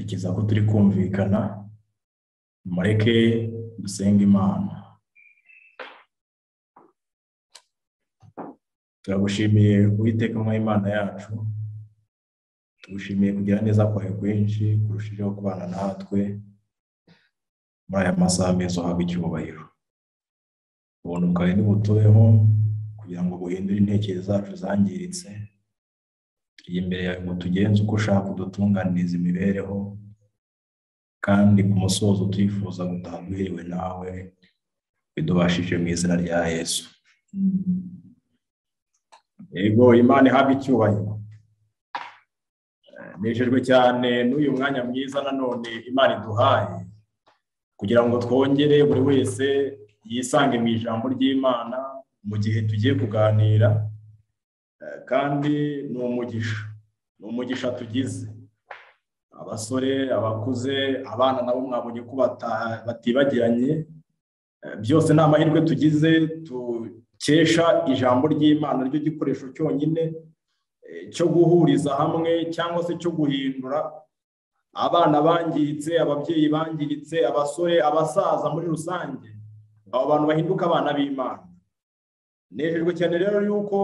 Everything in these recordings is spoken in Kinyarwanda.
Nikiza ko turi kumvikana, mureke dusenga Imana. Turagushimiye Uwiteka Mwami Imana yacu, tugushimiye kugira neza kwawe kwinshi kurushijeho kubana natwe muri aya masaha meza uhabwa icyubahiro. Ubuntu bwawe nibutubeho kugira ngo buhindure intekerezo zacu zangiritse, turi imbere yawe ngo tugenze uko ushaka kudutunganiriza imibereho, kandi ku musozo twifuza gutaha duhiriwe nawe, bidubashije mu izina rya Yesu. Yego, Imana ihabwe icyubahiro. Nejejwe cyane n'uyu mwanya mwiza nanone Imana iduhaye kugira ngo twongere buri wese yisange mu ijambo ry'Imana mu gihe tugiye kuganira, kandi ni umugisha tugize. Abasore, abakuze, abana nabo mwabonye ko batibagiranye, byose ni amahirwe tugize tukesha ijambo ry'Imana, ryo gikoresho cyonyine cyo guhuriza hamwe cyangwa se cyo guhindura abana bangiritse, ababyeyi bangiritse, abasore, abasaza muri rusange, abo bantu bahinduka abana b'Imana. Nejejwe cyane rero yuko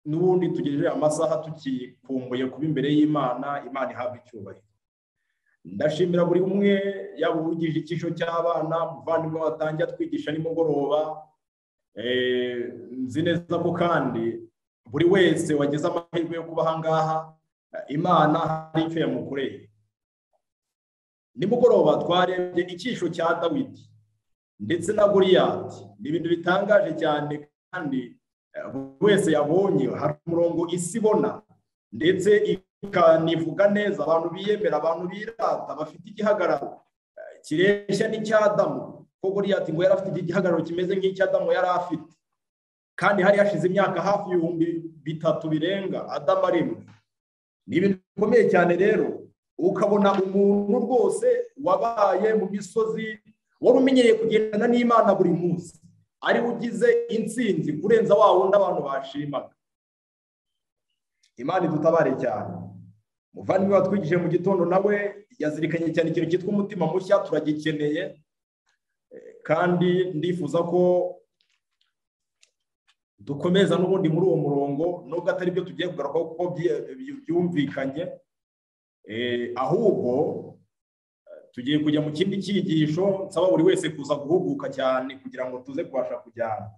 n'ubundi tugejeje amasaha tukikumbuye kuba imbere y'Imana. Imana ihabwe icyubahiro. Ndashimira buri umwe, yaba uvugije icyisho cy'abana, muvandimwe watangiye twigisha nimugoroba. Nzi neza ko kandi buri wese wagize amahirwe yo kuba ahangaha, Imana hari icyo yamukoreye. Nimugoroba twarebye icyisho cya Dawidi ndetse na Goliyati. Ni ibintu bitangaje cyane, kandi buri wese yabonye hari umurongo isi ibona ndetse ikanivuga neza. Abantu biyemera, abantu birata, bafite igihagararo kireshya n'icya Adamu, ko Goliyati ngo yari afite igihagararo kimeze nk'icya Adamu yari afite, kandi hari hashize imyaka hafi 3,000 birenga Adamu aremwe. Ni ibintu bikomeye cyane rero, ukabona umuntu rwose wabaye mu misozi, wari umenyereye kugendana n'Imana buri munsi, ari ugize intsinzi kurenza wa wundi abantu bashimaga. Imana idutabare cyane. Muvandimwe watwigije mu gitondo nawe yazirikanye cyane ikintu cyitwa umutima mushya, turagikeneye, kandi ndifuza ko dukomeza n'ubundi muri uwo murongo, nubwo atari byo tugiye kugarukaho kuko byumvikanye, ahubwo tugiye kujya mu kindi cyigisho. Nsaba buri wese kuza guhuguka cyane kugira ngo tuze kubasha kujyana.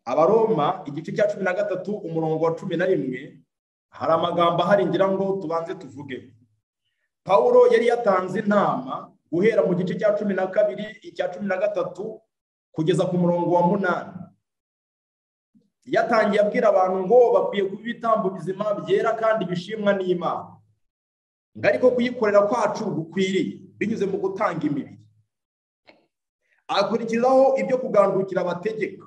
Abaroma igice cya 13 umurongo wa 11 hari amagambo ahari ngira ngo tubanze tuvuge. Paulo yari yatanze intama guhera mu gice cya 12 icya 13 kugeza ku murongo wa 8. Yatangiye abwira abantu ngo bakwiye kuba ibitambo bizima byera kandi bishimwa n'Imana, ngo ariko kuyikorera kwacu gukwiriye binyuze mu gutanga imibiri. Akurikizaho ibyo kugandukira abategeka,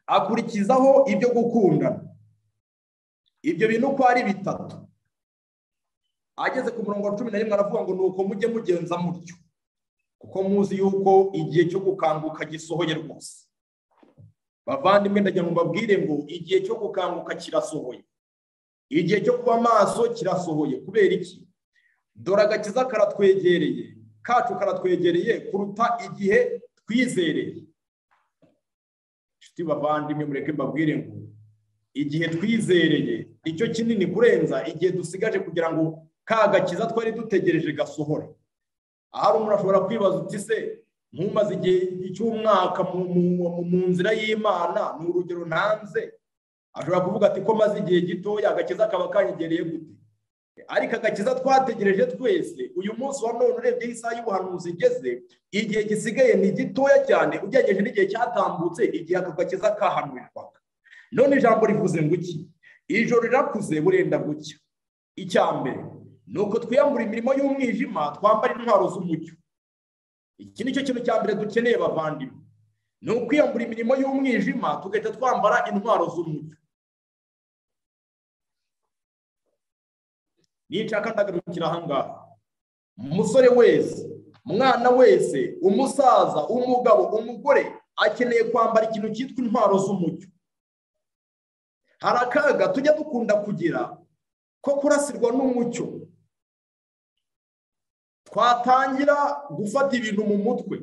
akurikizaho ibyo gukundana. Ibyo bintu uko ari bitatu. Ageze ku murongo wa 11 aravuga ngo nuko mujye mugenza mutyo, kuko muzi yuko igihe cyo gukanguka gisohoye rwose. Bavandimwe, ndagira ngo mbabwire ngo igihe cyo gukanguka kirasohoye, igihe cyo kuba maso kirasohoye. Kubera iki? Dore agakiza kacu karatwegereye kuruta igihe twizereye. Nshuti bavandimwe, mureke mbabwire ngo igihe twizereye icyo kinini kurenza igihe dusigaje kugira ngo ka gakiza twari dutegereje gasohora. Ahari umuntu ashobora kwibaza uti se ntumaze igihe cy'umwaka mu nzira y'Imana, ni urugero ntanze. Ashobora kuvuga ati ko maze igihe gitoya agakiza kaba kanyegereye gute? Ariko agakiza twategereje twese, uyu munsi wa none urebye isaha y'ubuhanuzi igeze, igihe gisigaye ni gitoya cyane ugeregeje n'igihe cyatambutse igihe aka gakiza kahanurirwaga. None ijambo rivuze ngo iki? Ijoro rirakuze burenda gucya. Icya mbere nuko twiyambura imirimo y'umwijima, twambara intwaro z'umucyo. Iki nicyo kintu cya mbere dukeneye bavandimwe, ni ukwiyambura imirimo y'umwijima tugahita twambara intwaro z'umucyo. Nishaka ndagarukira ahangaha. Umusore wese, umwana wese, umusaza, umugabo, umugore akeneye kwambara ikintu cyitwa intwaro z'umucyo. Hari akaga tujya dukunda kugira ko kurasirwa n'umucyo. twatangira gufata ibintu mu mutwe,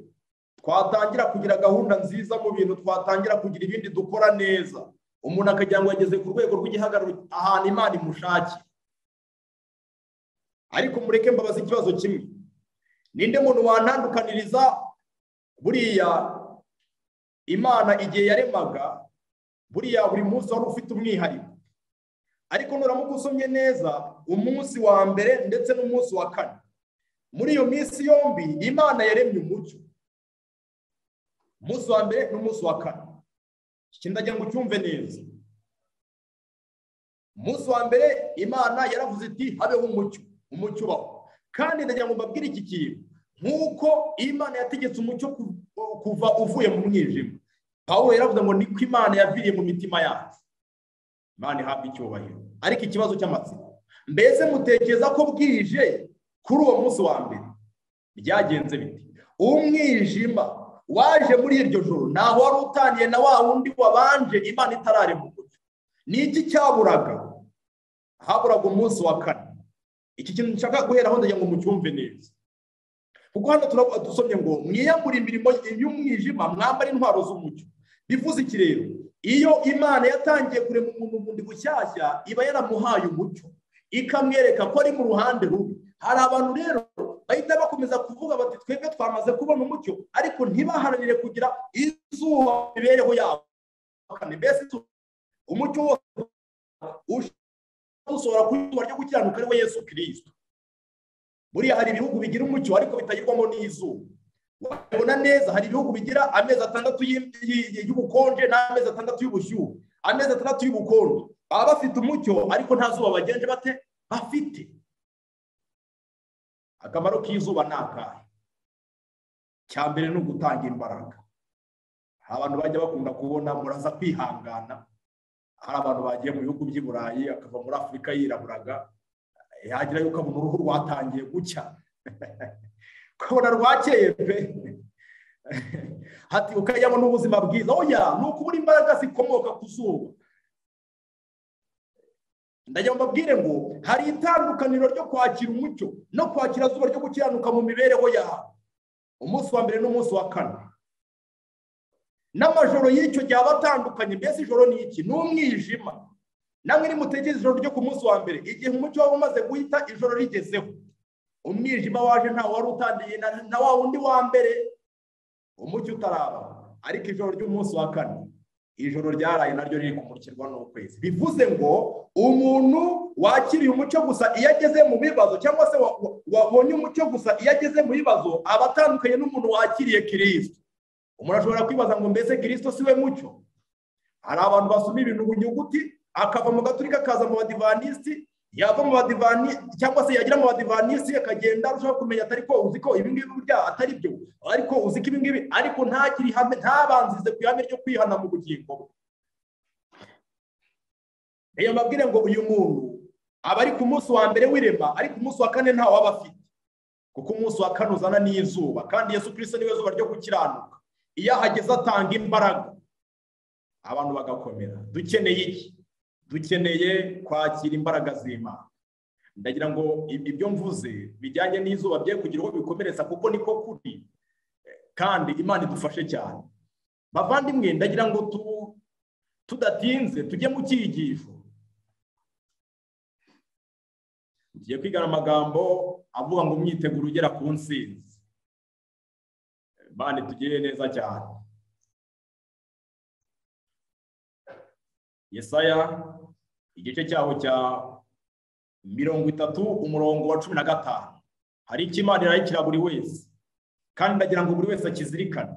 twatangira kugira gahunda nziza mu bintu, twatangira kugira ibindi dukora neza, umuntu akagira ngo yageze ku rwego rw'igihagararo ahantu Imana imushaki. Ariko mureke mbabaza ikibazo kimwe, ninde muntu wantandukaniriza buriya Imana igihe yaremaga, buriya buri munsi wari ufite umwihariko, ariko nuramuka usomye neza umunsi wa mbere ndetse n'umunsi wa kane, muri iyo minsi yombi Imana yaremye umucyo, umunsi wa mbere n'umunsi wa kane. Iki ndagira ngo ucyumve neza. Umunsi wa mbere Imana yaravuze iti habeho umucyo, umucyo ubaho. Kandi ndagira ngo mbabwire iki kintu, nk'uko Imana yategetse umucyo kuva uvuye mu mwijima, Pawulo yaravuze ngo niko Imana yaviriye mu mitima yacu. Imana ihabwa icyubahiro. Ariko ikibazo cy'amatsiko, mbese mutekereza ko bwije kuri uwo munsi wa mbere byagenze bite? Umwijima waje muri iryo joro naho wari utaniye na wa wundi wabanje Imana itararema umucyo. Ni iki cyaburaga? Haburaga umunsi wa kane. Iki kintu nshaka guheraho ndagira ngo mucyumve neza, kuko hano dusomye ngo mwiyambure imirimo y'umwijima mwambare intwaro z'umucyo. Bivuze iki rero? Iyo Imana yatangiye kurema umuntu bundi bushyashya, iba yaramuhaye umucyo, ikamwereka ko ari mu ruhande rubi. Hari abantu rero bahita bakomeza kuvuga bati twebwe twamaze kubona umucyo, ariko ntibaharanire kugira izuba mibereho yabo. Mbese umucyo wose usohora ku izuba ryo gukiranuka ari we Yesu Kristo. Buriya hari ibihugu bigira umucyo ariko bitagirwamo n'izuba. Wabona neza, hari ibihugu bigira amezi 6 y'ubukonje n'amezi 6 y'ubushyuhe, amezi 6 y'ubukonje. Baba bafite umucyo ariko nta zuba bagenje bate bafite. Akamaro k'izuba nakahe? Cyambere no gutanga imbaraga. Abantu bajya bakunda kubona muraza kwihangana, hari abantu bagiye mu bihugu by'i Burayi akava muri Afurika yiraburaga, yagira yuko abona uruhu rwatangiye gucya, ukabona rwakeye pe, hati ukajyamo n'ubuzima bwiza. Oya, ni ukubura imbaraga zikomoka ku zuba. Ndagira ngo mbabwire ngo hari itandukaniro ryo kwakira umucyo no kwakira zuba ryo gukiranuka mu mibereho yawe. Umunsi wa mbere n'umunsi wa kane n'amajoro y'icyo gihe abatandukanye. Mbese ijoro ni iki? Ni umwijima. Namwe nimutekereze ijoro ryo ku munsi wa mbere, igihe umucyo waba umaze guhita ijoro rigezeho, umwijima waje nta wari utandiye na wa wundi wa mbere, umucyo utaraba. Ariko ijoro ry'umunsi wa kane, ijoro ryaraye naryo riri kumurikirwa n'ukwezi. Bivuze ngo umuntu wakiriye umucyo gusa iyo ageze mu bibazo, cyangwa se wabonye umucyo gusa iyo ageze mu bibazo, aba atandukanye n'umuntu wakiriye Kristo. Umuntu ashobora kwibaza ngo mbese Kristo si we mucyo? Hari abantu basoma ibintu mu nyuguti, akava mu Gatolika akaza mu Badivanisti, yava mu Badivanisti cyangwa se yagira mu Badivanisti akagenda arushaho kumenya atari ko uzi ko ibi ngibi burya atari byo, ariko uzi ko ibi ngibi, ariko ntakiri ihame, ntabanzize ku ihame ryo kwihana mu bugingo bwe. Iyo mbabwire ngo uyu muntu aba ari ku munsi wa mbere w'irema, ariko umunsi wa kane ntawe aba afite, kuko umunsi wa kane uzana n'izuba, kandi Yesu Kristo niwe zuba ryo gukiranuka. Iyo ahageze atanga imbaraga, abantu bagakomera. Dukeneye iki? Dukeneye kwakira imbaraga z'Imana. Ndagira ngo ibyo mvuze bijyanye n'izuba bye kugira ngo bikomeretsa, kuko niko kuri, kandi Imana idufashe cyane. Bavandimwe, ndagira ngo tudatinze tujye mu cyigisho. Tugiye kwigana amagambo avuga ngo umyiteguro ugera ku ntsinzi. Imana itugirire neza cyane. Yesaya igice cyaho cya 30 umurongo wa 15. Hari icyo Imana irayikira buri wese, kandi ndagira ngo buri wese akizirikane.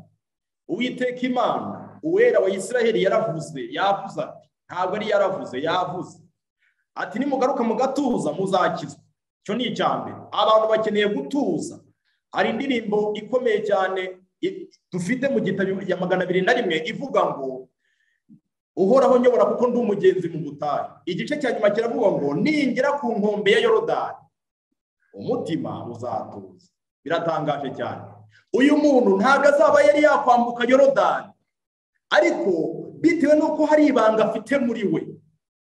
Uwiteka Imana, uwera wa Isiraheli yavuze ati, ntabwo ari yavuze ati nimugaruka mu gatuza muzakizwa. Cyo ni icyambere. Abantu bakeneye gutuza. Hari indirimbo ikomeye cyane dufite mu gitabo ya 201 ivuga ngo uhoraho nyobora kuko ndi umugenzi mu butayu. Igice cya nyuma kiravuga ngo ningera ku nkombe ya Yorodani umutima uzatuza. Biratangaje cyane. Uyu muntu ntabwo azaba yari yakwambuka Yorodani, ariko bitewe nuko hari ibanga afite muri we,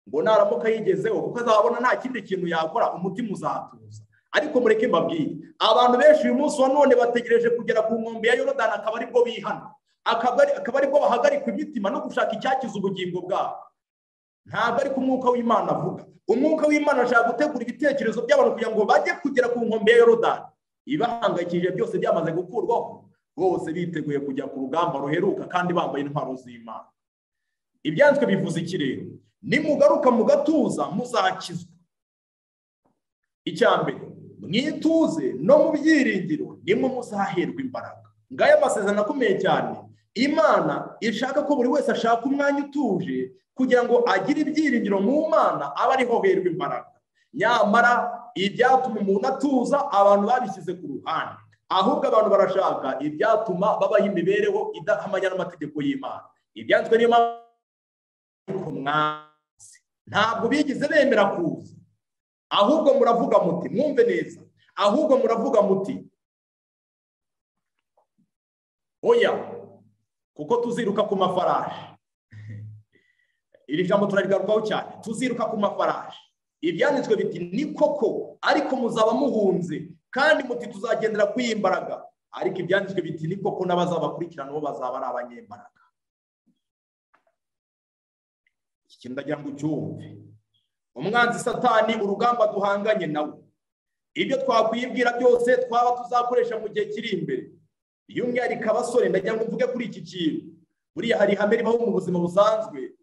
ngo naramuka yigezeho kuko azabona nta kindi kintu yakora, umutima uzatuza. ariko mureke mbabwire, abantu benshi uyu munsi wa none bategereje kugera ku nkombe ya Yorodani akaba aribwo bihana, akaba aribwo bahagarika imitima no gushaka icyakiza ubugingo bwabo. Ntabwo ari ku mwuka w'Imana avuga. Umwuka w'Imana ashaka gutegura ibitekerezo by'abantu kugira ngo bajye kugera ku nkombe ya Yorodani, ibahangayikije byose byamaze gukurwaho, bose biteguye kujya ku rugamba ruheruka kandi bambaye intwaro z'Imana. Ibyanditswe bivuze iki rero? Nimugaruka mu gatuza muzakizwa. Icya mbere, mwituze no mu byiringiro nimwe muzaherwa imbaraga. Ngaya amasezerano akomeye cyane. Imana ishaka ko buri wese ashaka umwanya utuje kugira ngo agire ibyiringiro mu Mana, aba ariho herwa imbaraga. Nyamara ibyatuma umuntu atuza abantu babishyize ku ruhande, ahubwo abantu barashaka ibyatuma babaho imibereho idahamanya n'amategeko y'Imana. Ibyanditswe niyo ntabwo bigize bemera kuza, ahubwo muravuga muti, mwumve neza, ahubwo muravuga muti oya, kuko tuziruka ku mafarashi. Iri jambo turarigarukaho cyane, tuziruka ku mafarashi. Ibyanditswe biti ni koko, ariko muzaba muhunze, kandi muti tuzagendera ku imbaraga. Ariko ibyanditswe biti ni koko, n'abazabakurikirana bo bazaba ari abanyembaraga. Iki kintu ndagira ngo ucyumve. Umwanzi Satani, urugamba duhanganye nawe, ibyo twakwibwira byose twaba tuzakoresha mu gihe kiri imbere. By'umwihariko abasore, ndagira ngo mvuge kuri iki kintu. Buriya hari ihame ribaho mu buzima busanzwe,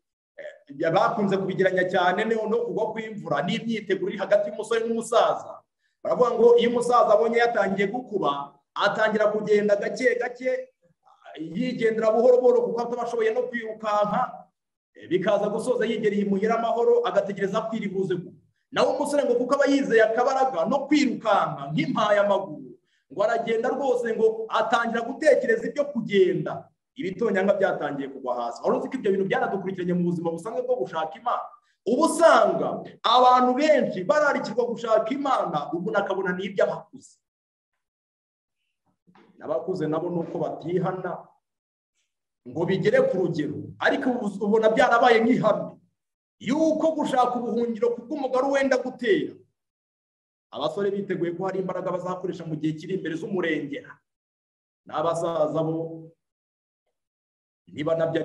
bakunze kubigeranya cyane no kugwa kw'imvura n'imyiteguro iri hagati y'umusore n'umusaza. Baravuga ngo iyo umusaza abonye yatangiye gukuba, atangira kugenda gake gake, yigendera buhoro buhoro kuko atabashoboye no kwirukanka, bikaza gusoza yigereye imuhira amahoro, agategereza kwiribuze ko. Nawe umusore ngo kuko aba yizeye akabaraga no kwirukanka nk'impaye amaguru, ngo aragenda rwose, ngo atangira gutekereza ibyo kugenda. Ibitonyanga byatangiye kugwa hasi. Wari uzi ko ibyo bintu byaradukurikiranye mu buzima busanzwe bwo gushaka Imana. Ubu usanga abantu benshi bararikirwa gushaka Imana, ubu nakabona n'ibyo abakuze. N'abakuze nabo nuko batihana ngo bigere ku rugero, ariko ubona byarabaye nk'ihame yuko gushaka ubuhungiro kubw'umugaro wenda gutera. Abasore biteguye ko hari imbaraga bazakoresha mu gihe kiri imbere z'umurengera. N'abasaza bo niba nabyo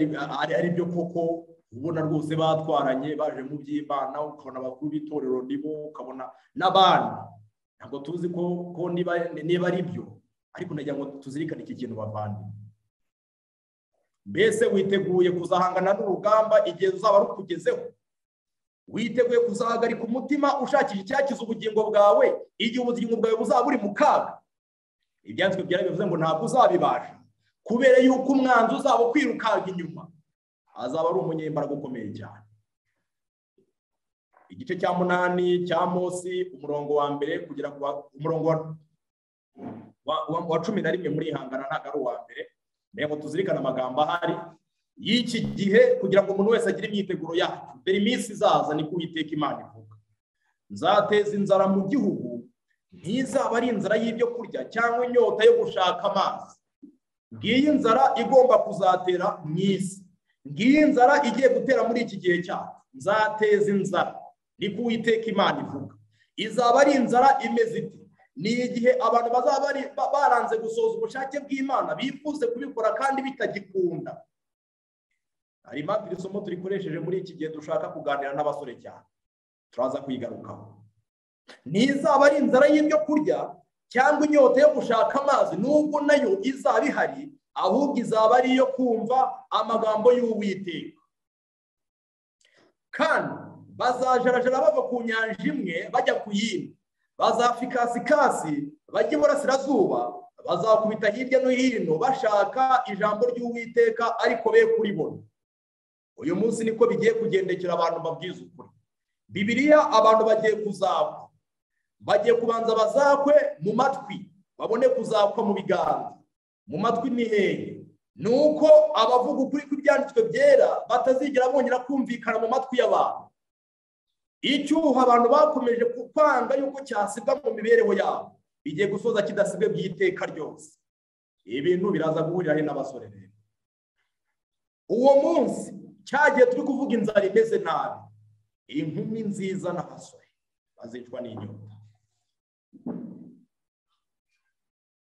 ari byo koko, ubona rwose batwaranye baje mu by'Imana, ukabona abakuru b'itorero nibo, ukabona n'abandi. Ntabwo tuzi ko niba ari byo, ariko nagira ngo tuzirikane iki kintu bavandimwe. Mbese witeguye kuzahangana n'urugamba igihe uzaba rukugezeho? Witeguye kuzahagarika umutima ushakisha icyakiza ubugingo bwawe igihe ubugingo bwawe buzaba buri mu kaga? Ibyanditswe byarabivuze ngo ntabwo uzabibasha, kubera yuko umwanzi uzaba kwirukanka inyuma azaba ari umunyembaraga ukomeye cyane. Igice cya 8 cya Mose, umurongo wa mbere kugera ku umurongo wa 11 muri Ihangana, ntabwo ari uwa mbere. Mbego tuzirikana amagambo ahari y'iki gihe kugira ngo umuntu wese agire imyiteguro yacu. Dore iminsi izaza, ni Uwiteka Imana ivuga, nzateza inzara mu gihugu, ntizaba ari inzara y'ibyo kurya cyangwa inyota yo gushaka amazi. Ngiyi inzara igomba kuzatera mu isi, ngiyi inzara igiye gutera muri iki gihe cyacu. Nzateza inzara, ni Uwiteka Imana ivuga. Izaba ari inzara imeze iti: ni igihe abantu bazaba baranze gusohoza ubushake bw'Imana, bifuze kubikora kandi bitagikunda. Hari impamvu iri somo turikoresheje muri iki gihe dushaka kuganira n'abasore cyane, turaza kuyigarukaho. Ntizaba ari inzara y'ibyo kurya cyangwa inyota yo gushaka amazi, nubwo nayo izaba ihari, ahubwo izaba ari iyo kumva amagambo y'Uwiteka. Kandi bazajarajara bava ku nyanja imwe bajya ku yindi, bazafikasi bajya iburasirazuba, bazakubita hirya no hino bashaka ijambo ry'Uwiteka, ariko be kuribona. Uyu munsi niko bigiye kugendekera abantu babwiza ukuri. Bibiliya abantu bagiye kuzakwa, bagiye kubanza bazakwe mu matwi, babone kuzakwa mu biganza. Mu matwi ni hehe? Nuko abavuga ukuri kw'ibyanditswe byera batazigera bongera kumvikana mu matwi y'abantu. Icyuho abantu bakomeje kwanga yuko cyasibwa mu mibereho yabo, bigiye gusoza kidasibwe by'iteka ryose. Ibintu biraza guhurira he n'abasore rero? Uwo munsi cyagiye turi kuvuga inzara imeze nabi, inkumi nziza n'abasore bazicwa n'inyota.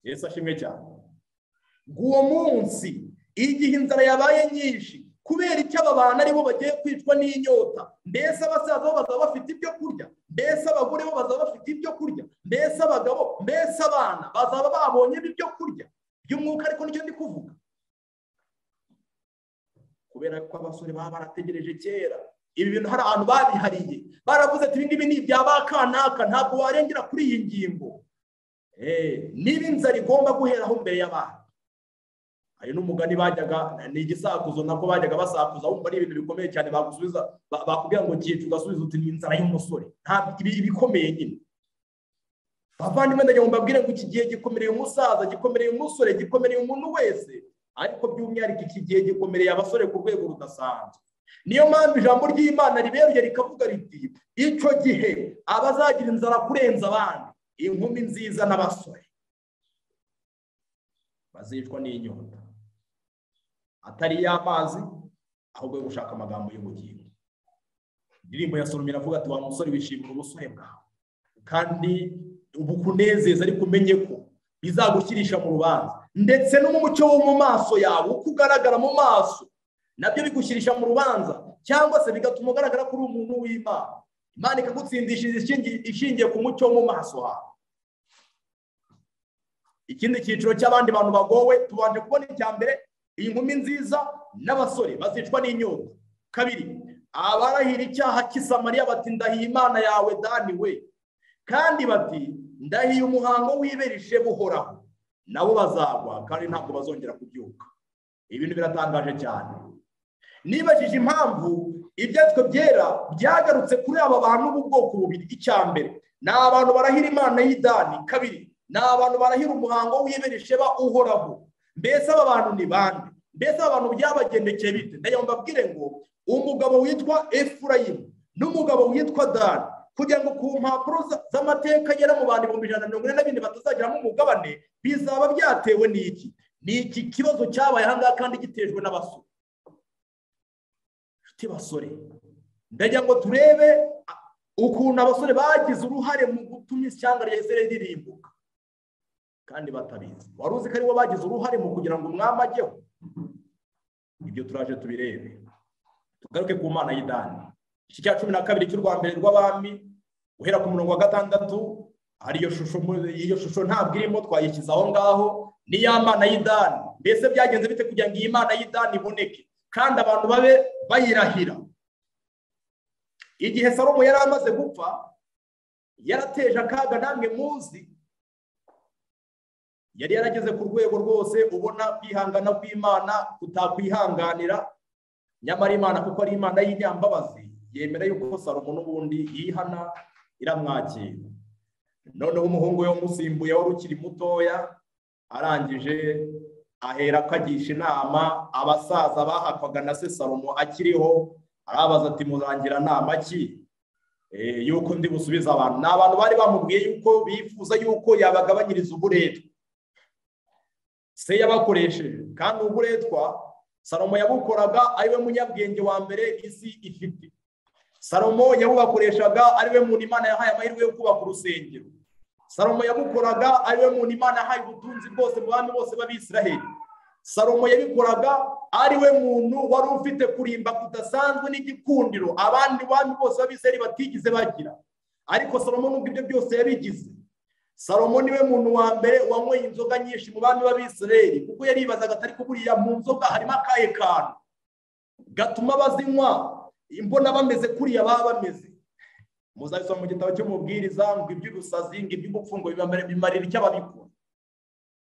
Yesu ashimwe cyane. Uwo munsi igihe inzara yabaye nyinshi kubera icyo aba bantu aribo bagiye kwicwa n'inyota, mbese abasaza bo bazaba bafite ibyo kurya, mbese abagore bo bazaba bafite ibyo kurya, mbese abagabo, mbese abana bazaba babonye ibyo kurya by'umwuka. Ariko nicyo ndi kuvuga, kubera ko abasore baba barategereje kera ibi bintu, hari abantu babihariye baravuze ati ibingibi ni ibya bakanaka, ntabwo warengera kuri iyi ngingo. Niba inzara igomba guheraho mbere y'abantu, ayo n'umugani bajyaga, ni igisakuzo nabwo bajyaga basakuza, wumva ari ibintu bikomeye cyane, bagusubiza bakubwira ngo kicu, ugasubiza uti ni inzara y'umusore. Ntabwo ibikomeye nyine. Bavandimwe, ndagira ngo mbabwire ngo iki gihe gikomereye umusaza, gikomereye umusore, gikomereye umuntu wese, ariko by'umwihariko iki gihe gikomereye abasore ku rwego rudasanzwe. Niyo mpamvu ijambo ry'Imana riberuye rikavuga riti icyo gihe abazagira inzara kurenza abandi, inkumi nziza n'abasore, bazicwa n'inyota, atari y'amazi ahubwo yo gushaka amagambo y'ubugingo. Indirimbo ya Salomo iravuga ati wa musore wishimira ubusore bwawe kandi ubukunezeza, ariko umenye ko bizagushyirisha mu rubanza, ndetse n'umucyo wo mu maso yawe uko ugaragara mu maso nabyo bigushyirisha mu rubanza, cyangwa se bigatuma ugaragara kuri umuntu w'Imana, Imana ikagutsindishiriza ishingiye ku mucyo wo mu maso hawe. Ikindi cyiciro cy'abandi bantu bagowe, tubanje kubona icya mbere, iyi nkumi nziza n'abasore bazicwa n'inyota. Kabiri, abarahira icyaha cy'i Samariya bati ndahiye Imana yawe Dani we, kandi bati ndahiye umuhango w'iberishe buhoraho, nabo bazagwa kandi ntabwo bazongera kubyuka. Ibintu biratangaje cyane. Nibajije impamvu ibyanditswe byera byagarutse kuri aba bantu b'ubwoko bubiri. Icya mbere ni abantu barahira Imana y'i Dani, kabiri ni abantu barahira umuhango w'iberishe uhoraho. Mbese aba bantu ni bande? Mbese aba bantu byabagendekeye bite? Ndagira ngo mbabwire ngo umugabo witwa Efurayimu n'umugabo witwa Dani, kugira ngo ku mpapuro z'amateka agera mu bantu 144 batazagiramo umugabane, bizaba byatewe n'iki? Ni iki kibazo cyabaye aha ngaha kandi gitejwe n'abasore. Basore, ndagira ngo turebe ukuntu abasore bagize uruhare mu gutuma ishyanga rya Isirayeli ririmbuka kandi batabizi. Wari uzi ko aribo bagize uruhare mu kugira ngo umwami ajyeho? Ibyo turaje tubirebe. Tugaruke ku Mana y'i Dani, igice cya 12 cy'urwa mbere rw'Abami, uhera ku murongo wa 6. Hari iyo shusho ntabwo irimo, twayishyize aho ngaho. Ni ya Mana y'i Dani. Mbese byagenze bite kugira ngo iyi Mana y'i Dani iboneke kandi abantu babe bayirahira? Igihe Salomo yari amaze gupfa, yarateje akaga, namwe muzi, yari yarageze ku rwego rwose ubona kwihangana kw'Imana kutakwihanganira. Nyamara Imana, kuko ari Imana y'inyambabazi, yemera yuko Salomo n'ubundi yihana, iramwakira. Noneho umuhungu we wamusimbuye wari ukiri mutoya, arangije ahera akagisha inama abasaza bahakwaga na se Salomo akiriho, arabaza ati muzangira nama ki yuko ndi busubiza abantu? Ni abantu bari bamubwiye yuko bifuza yuko yabagabanyiriza uburetwa se yabakoresheje, kandi uburetwa Salomo yabukoraga ariwe munyabwenge wa mbere isi ifite. Salomo yabubakoreshaga ariwe muntu Imana yahaye amahirwe yo kubaka urusengero. Salomo yabukoraga ariwe muntu Imana yahaye ubutunzi bwose mu bami bose b'Abisiraheli. Salomo yabikoraga ariwe muntu wari ufite kurimba kudasanzwe n'igikundiro abandi bami bose b'Abisiraheli batigize bagira. Ariko Salomo nubwo ibyo byose yabigize, Salomo niwe muntu wa mbere wanyweye inzoga nyinshi mu bami b'Abisiraheli, kuko yaribazaga atari ko buriya mu nzoga harimo akahe kantu gatuma bazinywa imbona bameze kuriya baba bameze. Muzabisoma mu gitabo cy'umubwiriza ngo iby'ubusazi, ngo iby'ubupfu, ngo bimarira icyo ababikora.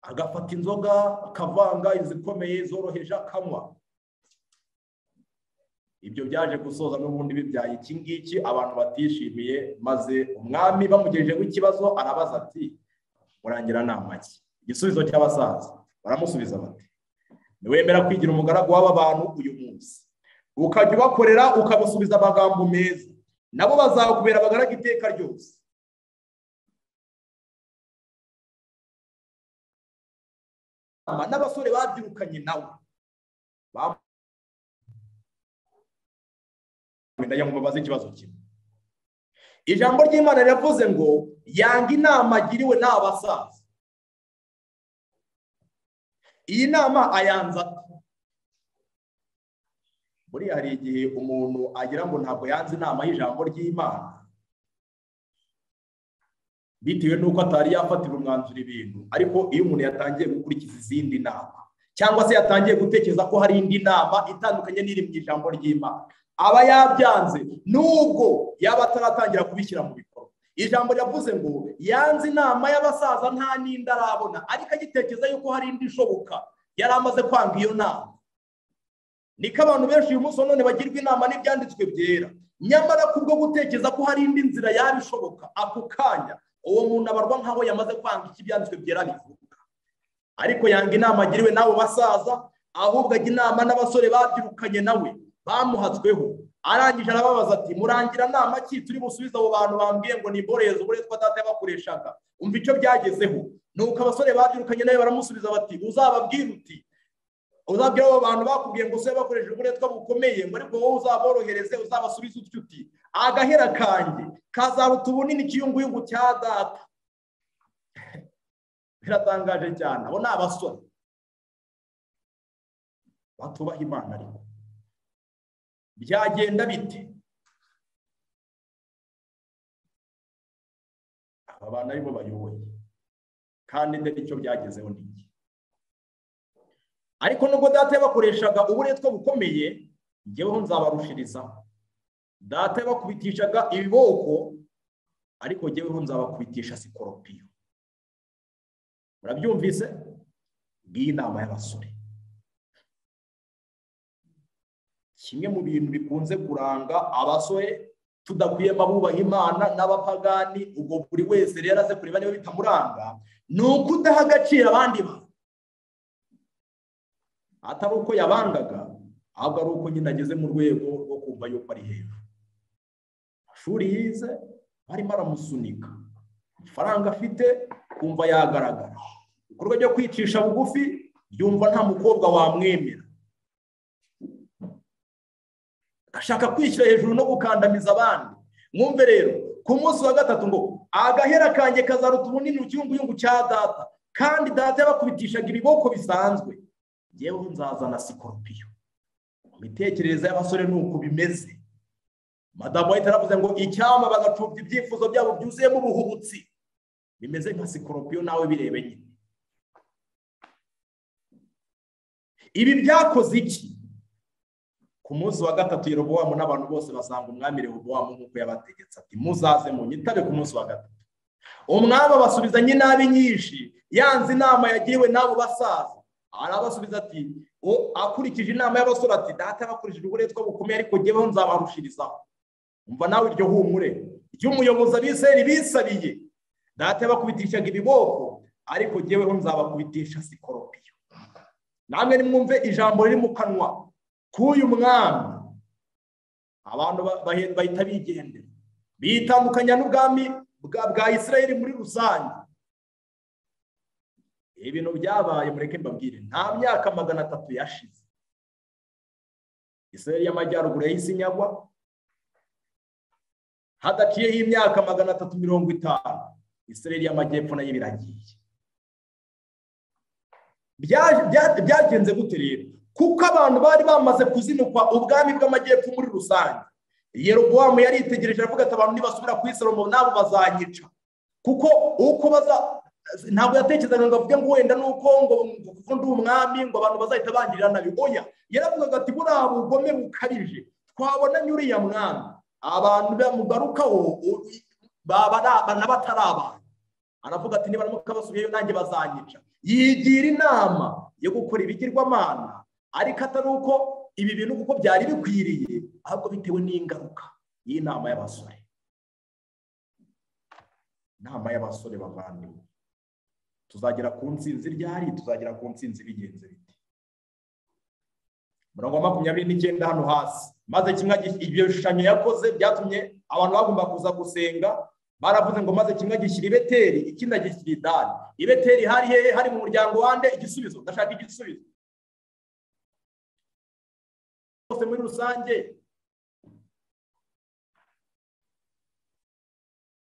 Agafata inzoga akavanga izikomeye zoroheje akanywa. Ibyo byaje gusoza n'ubundi bibyaye iki ngiki abantu batishimiye, maze umwami bamugejejeho ikibazo arabaza ati murangira nama ki? Igisubizo cy'abasaza baramusubiza bati niwemera kwigira umugaragu w'aba bantu uyu munsi, ukajya ubakorera ukabasubiza amagambo meza, nabo bazakubera abagaragu iteka ryose. N'abasore babyirukanye nawe ndagira ngo babaze ikibazo kimwe. ijambo ry'Imana riravuze ngo yanga inama agiriwe n'abasaza. Iyi nama ayanza buriya hari igihe umuntu agira ngo ntabwo yanze inama y'ijambo ry'Imana bitewe n'uko atari yafatira umwanzuro ibintu, ariko iyo umuntu yatangiye gukurikiza izindi nama cyangwa se yatangiye gutekereza ko hari indi nama itandukanye n'iri mu ijambo ry'Imana, aba yabyanze nubwo yaba ataratangira kubishyira mu bikorwa. Ijambo ryavuze ngo yanze inama y'abasaza nta n'indi arabona, ariko agitekereza yuko hari indi ishoboka, yari amaze kwanga iyo nama. Niko abantu benshi uyu munsi none bagirwa inama n'ibyanditswe byera, nyamara kubwo gutekereza ko hari indi nzira yabishoboka, ako kanya uwo muntu abarwa nkaho yamaze kwanga iki byanditswe byera bivuga. Ariko yanga inama agiriwe n'abo basaza, ahubwo ajya inama n'abasore babyirukanye nawe bamuhatsweho. Arangije arababaza ati murangira nama ki turi busubiza abo bantu bambwiye ngo nimboreze uburetwa data yabakoreshaga? Umva icyo byagezeho. Nuko abasore babyirukanye nawe baramusubiza bati uzababwira uti, uzabwira abo bantu bakubwiye ngo se bakoresheje uburetwa bukomeye, ngo ariko wowe uzaborohereze uzabasubiza utyo uti agahera kanjye kazaruta ubunini ikiyunguyungu cya data. Biratangaje cyane. Abo ni abasore batubaha Imana. Ariko byagenda bite? Aba bana aribo bayoboye kandi ndetse icyo byagezeho n'iki. Ariko nubwo data yabakoreshaga uburetwa bukomeye, njyeweho nzabarushiriza. Data yabakubitishaga ibiboko, ariko njyeweho nzabakubitisha sikoropiyo. Murabyumvise? Ngiyi inama y'abasore. Kimwe mu bintu bikunze kuranga abasore tudakwiyemo abubaha Imana n'abapagani, ubwo buri wese rero aze kureba niba bitamuranga, ni uko udaha agaciro abandi bantu. Atari uko yabangaga, ahubwo ari uko nyine ageze mu rwego rwo kumva yuko ari hejuru. Amashuri yize barimo aramusunika, ifaranga afite kumva yagaragara, ibikorwa byo kwicisha bugufi yumva nta mukobwa wamwemera, ashaka kwishyira hejuru no gukandamiza abandi. Mwumve rero, ku munsi wa gatatu ngo agahera kanjye kazaruta ubunini ikiyunguyungu cya data, kandi data yabakubitishaga ibiboko bisanzwe, njyewe nzazana sikoropiyo. Mu mitekerereze y'abasore ni uko bimeze. Madamu White aravuze ngo icyama bagacubya ibyifuzo byabo byuzuyemo ubuhubutsi, bimeze nka sikoropiyo. Nawe birebe nyine. Ibi byakoze iki? Ku munsi wa gatatu Yerobowamu n'abantu bose basanga umwami Rehobowamu nk'uko yabategetse ati muzaze munyitabe ku munsi wa gatatu. Umwami abasubizanye inabi nyinshi, yanze inama yagiriwe n'abo basaza. Arabasubiza ati akurikije inama y'abasore ati data yabakoresheje uburetwa bukomeye, ariko njyeweho nzabarushirizaho. Umva nawe iryo humure ry'umuyobozi abiseri bisabiye. Data yabakubitishaga ibiboko, ariko njyeweho nzabakubitisha sikoropiyo. Namwe nimwumve ijambo riri mu kanwa k'uyu mwami. Abantu bahita bigendera, bitandukanya n'ubwami bwa Isirayeli muri rusange. Ibintu byabaye mureke mbabwire, nta myaka 300 yashize Isirayeli y'amajyaruguru yahise inyagwa, hadaciyeho imyaka 350 Isirayeli y'amajyepfo nayo biragiye. Byagenze gute rero? Kuko abantu bari bamaze kuzinukwa ubwami bw'amajyepfo muri rusange. Yerobowamu yaritegereje aravuga ati abantu nibasubira ku Salomo nabo bazanyica, kuko uko ntabwo yatekerezaga ngo avuge ngo wenda nuko ngo ndi umwami ngo abantu bazahita bangirira nabi. Oya, yaravugaga ati buriya bugome bukabije twabona nyuriya mwami, abantu bamugarukaho batari abantu. Aravuga ati niba namuka basubiyeyo nanjye bazanyica. Yigira inama yo gukora ibigirwamana, ariko atari uko ibi bintu kuko byari bikwiriye, ahubwo bitewe n'ingaruka y'inama y'abasore. Inama y'abasore bavandimwe, tuzagera ku ntsinzi ryari? Tuzagera ku ntsinzi bigenze bite? 29 hano hasi. Maze kimwe ibyo bishushanyo yakoze byatumye abantu bagomba kuza gusenga. Baravuze ngo maze kimwe gishyira i Beteli, ikindi gishyira i Dani. I Beteli hari hehe? Hari mu muryango wande? Igisubizo, ndashaka igisubizo. Bose muri rusange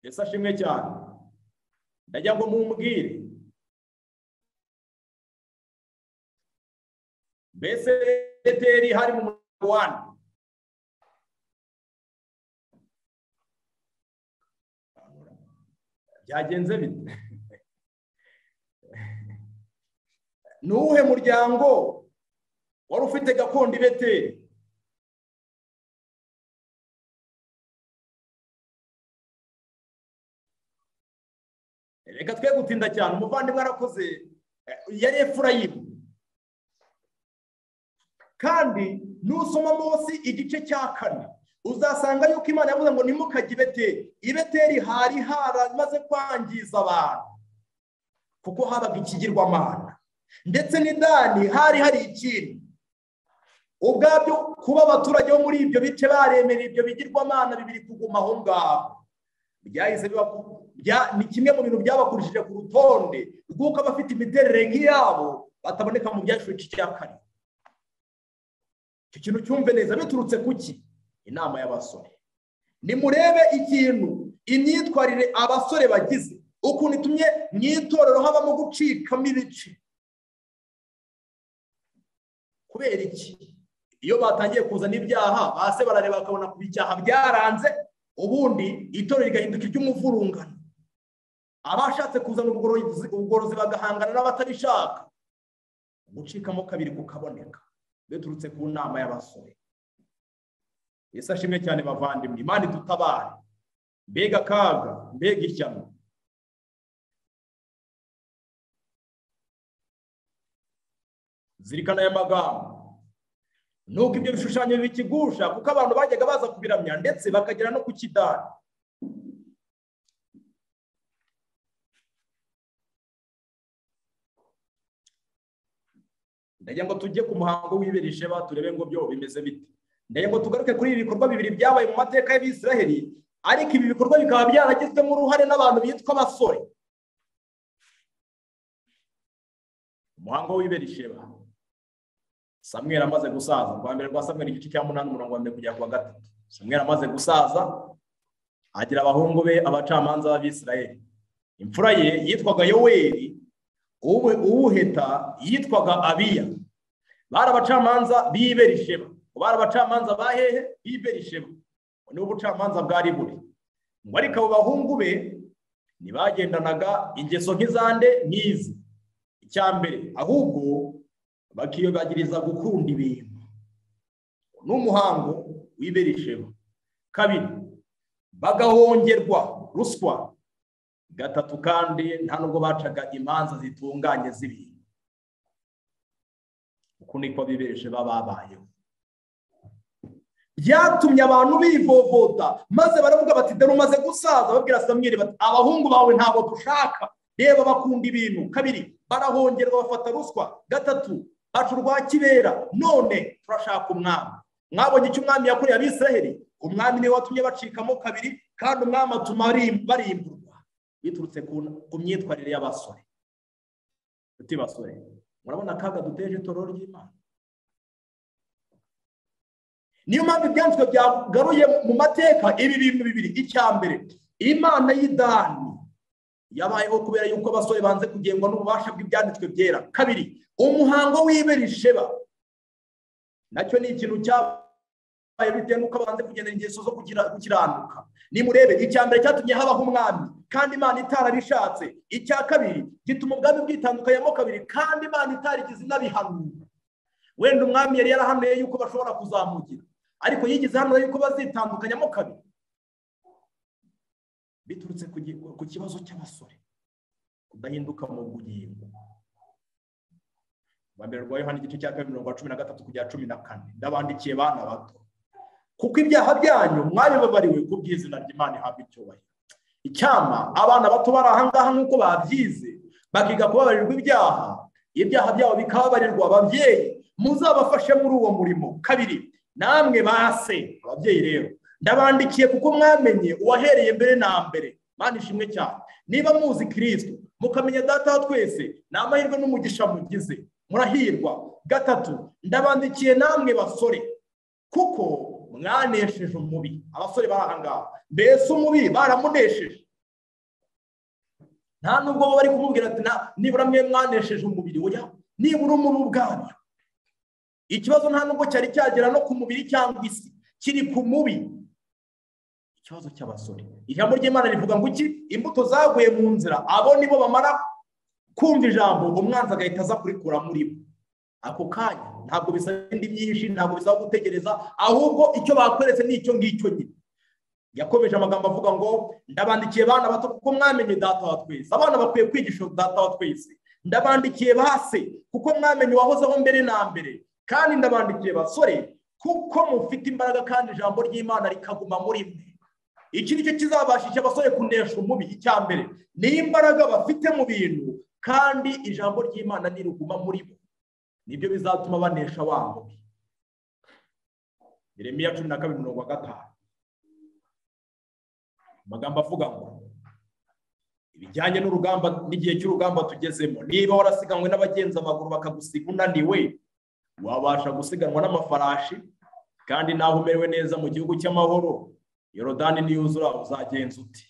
Yesu ashimwe cyane. Ndagira ngo mumbwire, mbese Beteli hari mu murongo wande? Byagenze bite? Nuhe muryango wari ufite gakondo i Beteli? Reka twe gutinda cyane. Umuvandimwe arakoze, yari Efurayimu. Kandi nusoma Mose igice cya 4 uzasanga yuko Imana yavuze ngo nimukajye i Beteli. I Beteli hari haramaze kwangiza abantu kuko habaga ikigirwamana, ndetse ni Dani hari hari ikintu. Ubwabyo kuba abaturage bo muri ibyo bice baremera ibyo bigirwamana bibiri kuguma aho ngaho, byahise ni kimwe mu bintu byabakurishije ku rutonde rw'uko abafite imiterere nk'iyabo bataboneka mu byashuri cya 4. Icyo kintu cyumve neza biturutse kuki? Inama y'abasore. Nimurebe ikintu imyitwarire abasore bagize, ukuntu itumye mwitorero habamo gucikamo ibice. Kubera iki? Iyo batangiye kuzana ibyaha base barareba bakabona ku bicyaha byaranze, ubundi itorero rigahinduka iry'umuvurungano. Abashatse kuzana ubugorozi bagahangana n'abatabishaka, gucikamo kabiri kukaboneka biturutse ku nama y'abasore. Yesu ashimwe cyane bavandimwe. Imana idutabare. Mbega kaga, mbega ishyano. Zirikana aya magambo. Nuko ibyo bishushanyo bikigusha kuko abantu bajyaga baza kubiramya ndetse bakagera no ku kidani. Ndagira ngo tujye ku muhango w'iberisheba turebe ngo byo bimeze bite. Ndagira ngo tugaruke kuri ibi bikorwa bibiri byabaye mu mateka y'Abisiraheli, ariko ibi bikorwa bikaba byaragizwemo uruhare n'abantu bitwa abasore. Umuhango w'iberisheba. Samweli amaze gusaza, kwa mbere rwa Samweli igice cya 8 umurongo wa 1 kugera ku 3. Samweli amaze gusaza agira abahungu be abacamanza b'Abisiraheli. Imfura ye yitwaga Yoweli, uwuheta yitwaga Abiya. Bari abacamanza b'iberisheba. Bari abacamanza bahehe b'iberisheba. Ni ubucamanza bwari buri. Ngo ariko abo bahungu be nibagendanaga ingeso nk'izande n'izi. Icyambere ahubwo bakiyobagiriza gukunda ibintu. N'umuhango w'iberisheba. Kabiri bagahongerwa ruswa. Gatatu kandi nta nubwo bacaga imanza zitunganye z'ibintu. Uko niko biberisheba babayeho. Byatumye abantu bivovota maze baravuga bati dore umaze gusaza. Babwira Samweli bati abahungu bawe ntabo dushaka, reba bakunda ibintu. Kabiri barahongerwa bafata ruswa. Gatatu baca urwa kibera, none turashaka umwami. Mwabonye icyo umwami yakoreye Abisiraheli? Umwami niwe watumye bacikamo kabiri, kandi umwami atuma barimburwa biturutse ku myitwarire y'abasore. Uti basore, murabona akaga duteje itorero ry'Imana. Niyo mpamvu ibyanditswe byagaruye mu mateka ibi bintu bibiri. Icyambere Imana y'Idani yabayeho kubera yuko abasore banze kugengwa n'ububasha bw'ibyanditswe byera. Kabiri umuhango w'iberisheba, nacyo ni ikintu cyabaye bitewe n'uko banze kugendera ingeso zo gukiranuka. Nimurebe icyambere cyatumye habaho umwami kandi Imana itarabishatse. Icya kabiri gituma ubwami bwitandukanyamo kabiri kandi Imana itarigize inabihanura. Wenda umwami yari yarahanuye yuko bashobora kuzamugira, ariko yigize hano yuko bazitandukanyamo kabiri biturutse ku kibazo cy'abasore kudahinduka mu bugingo. Bambere rwa Yohana igice cya 2:13 kugera 14. Ndabandikiye bana bato kuko ibyaha byanyu mwabibabariwe ku bw'izina ry'Imana ihabwa icyubahiro. Icyama abana bato bari ahangaha nk'uko babyize bakiga kubabarirwa ibyaha byabo bikababarirwa. Ababyeyi muzabafashe muri uwo murimo. Kabiri namwe base ababyeyi rero ndabandikiye kuko mwamenye uwahereye mbere na mbere. Mana ishimwe cyane. Niba muzi Kristo mukamenya data wa twese, ni amahirwe n'umugisha mugize, murahirwa. Gatatu ndabandikiye namwe basore kuko mwanesheje umubi. Abasore bahangaha mbese umubi baramunesheje. nta nubwo bari kumubwira ati nibura mwe mwanesheje umubiri, oya, nibura umuntu ubwabyo. Ikibazo nta nubwo cyari cyagera no ku mubiri cyangwa isi, kiri ku mubi. Ikibazo cy'abasore, ijambo ry'Imana rivuga ngo iki? Imbuto zaguye mu nzira, abo nibo bamara kumva ijambo umwanzi agahita aza kurikura muri bo ako kanya. Ntabwo bisaba indi myinshi, ntabwo bisaba gutegereza, ahubwo icyo bakweretse ni icyo ngicyo nyine. Yakomeje amagambo avuga ngo ndabandikiye bana bato kuko mwamenye data wa twese. Abana bakwiye kwigisha data wa twese. Ndabandikiye base kuko mwamenye uwahozeho mbere na mbere, kandi ndabandikiye basore kuko mufite imbaraga kandi ijambo ry'Imana rikaguma muri mwe. Iki nicyo kizabashisha abasore kunesha umubi. Icya mbere ni imbaraga bafite mu bintu, kandi ijambo ry'Imana niruguma muri bo, nibyo bizatuma banesha wa mubi. Yeremiya 12:5 amagambo avuga ngo ibijyanye n'urugamba n'igihe cy'urugamba tugezemo, niba warasiganwe n'abagenza amaguru bakagusiga unaniwe, wabasha gusiganwa n'amafarashi, kandi naho umerewe neza mu gihugu cy'amahoro, Yorodani niyuzura uzagenza uti.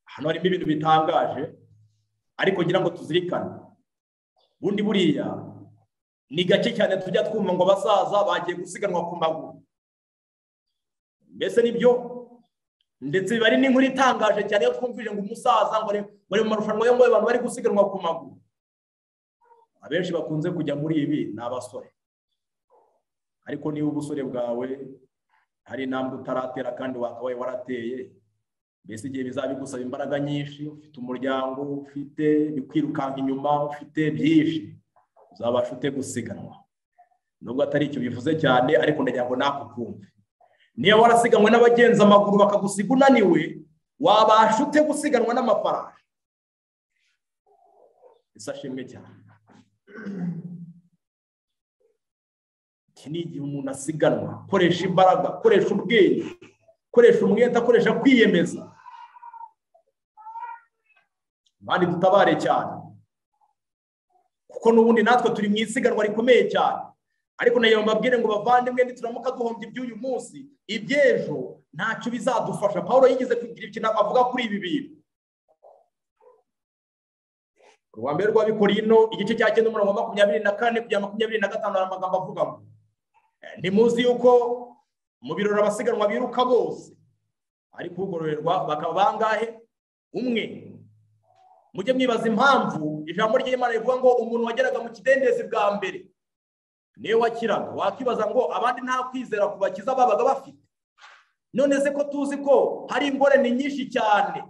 Hano harimo ibintu bitangaje, ariko ngira ngo tuzirikane. Bundi buriya ni gake cyane tujya twumva ngo abasaza bagiye gusiganwa ku maguru. Mbese nibyo? Ndetse bari n'inkuru itangaje cyane yo twumvije ngo umusaza ngo bari mu marushanwa yo ngo abantu bari gusiganwa ku maguru. Abenshi bakunze kujya muri ibi ni abasore. Ariko niba ubusore bwawe hari intambwe utaratera kandi wakabaye warateye, mbese igihe bizabigusaba imbaraga nyinshi, ufite umuryango, ufite bikwirukanka inyuma, ufite byinshi, uzabasha ute gusiganwa? Nubwo atari icyo bivuze cyane, ariko ndagira ngo nakukumve. Niyo warasiganwe n'abagenza amaguru bakagusiga unaniwe, wabasha ute gusiganwa n'amafarashi? Isashimwe cyane. Iki ni igihe umuntu asiganwa, koresha imbaraga, koresha ubwenge, koresha umwete, koresha kwiyemeza. Bandi dutabare cyane, kuko n'ubundi natwe turi mu isiganwa rikomeye cyane. Ariko nayo mbabwire ngo bavandimwe, nituramuka duhombye iby'uyu munsi, iby'ejo ntacyo bizadufasha. Pawulo yigeze kugira ikintu avuga kuri ibi bintu. Ku mbere rw'Abikorino igice cya 9:24 kugera 25 amagambo avuga ngo ntimuzi yuko mu birori abasiganwa biruka bose, ariko ugororerwa bakaba bangahe? Umwe. Mujye mwibaza impamvu ijambo ry'Imana rivuga ngo umuntu wageraga mu kidendezi bwa mbere niwe wakiraga. Wakibaza ngo abandi nta kwizera kubakiza babaga bafite? None se ko tuzi ko hari ingorane nyinshi cyane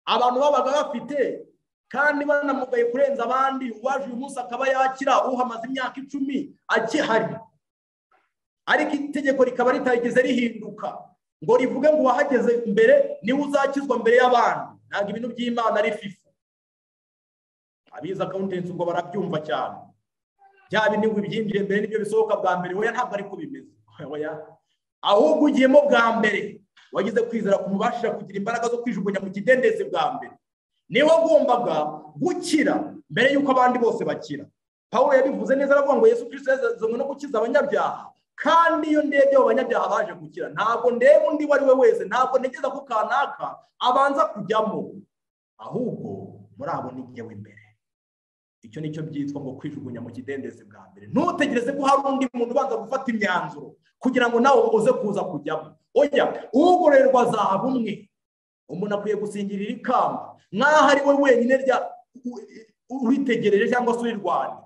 abantu babaga bafite, kandi banamugaye kurenza abandi, uwaje uyu munsi akaba yakira uhamaze imyaka 10 akihari, ariko itegeko rikaba ritageze rihinduka ngo rivuge ngo wahageze mbere niwe uzakizwa mbere y'abandi. Ntabwo ibintu by'Imana ari fifu. Abiza accountancy ngo barabyumva cyane, bya bintu byinjiye mbere nibyo bisohoka bwa mbere. Oya, ntabwo ari ko bimeze. Oya, ahubwo ugiyemo bwa mbere wagize kwizera kumubashira kugira imbaraga zo kwijugunya mu kidendezi bwa mbere, niwe wagombaga gukira mbere yuko abandi bose bakira. Pawulo yabivuze neza, aravuga ngo Yesu Kristo yazanywe no gukiza abanyabyaha, kandi iyo ndebye abo banyabyaha baje gukira, ntabwo ndeba undi wari we wese, ntabwo ntegeza ko kanaka abanza kujyamo, ahubwo muri abo ni jyewe imbere. Icyo nicyo byitwa ngo kwijugunya mu kidendezi bwa mbere. Ntutegereze ko hari undi muntu ubanza gufata imyanzuro kugira ngo nawe uze kuza kujyamo. Oya, ugororerwa zahabu umwe. Umuntu akwiye gusingirira ikamba nk'aho ari we wenyine uritegereje cyangwa se urirwanya.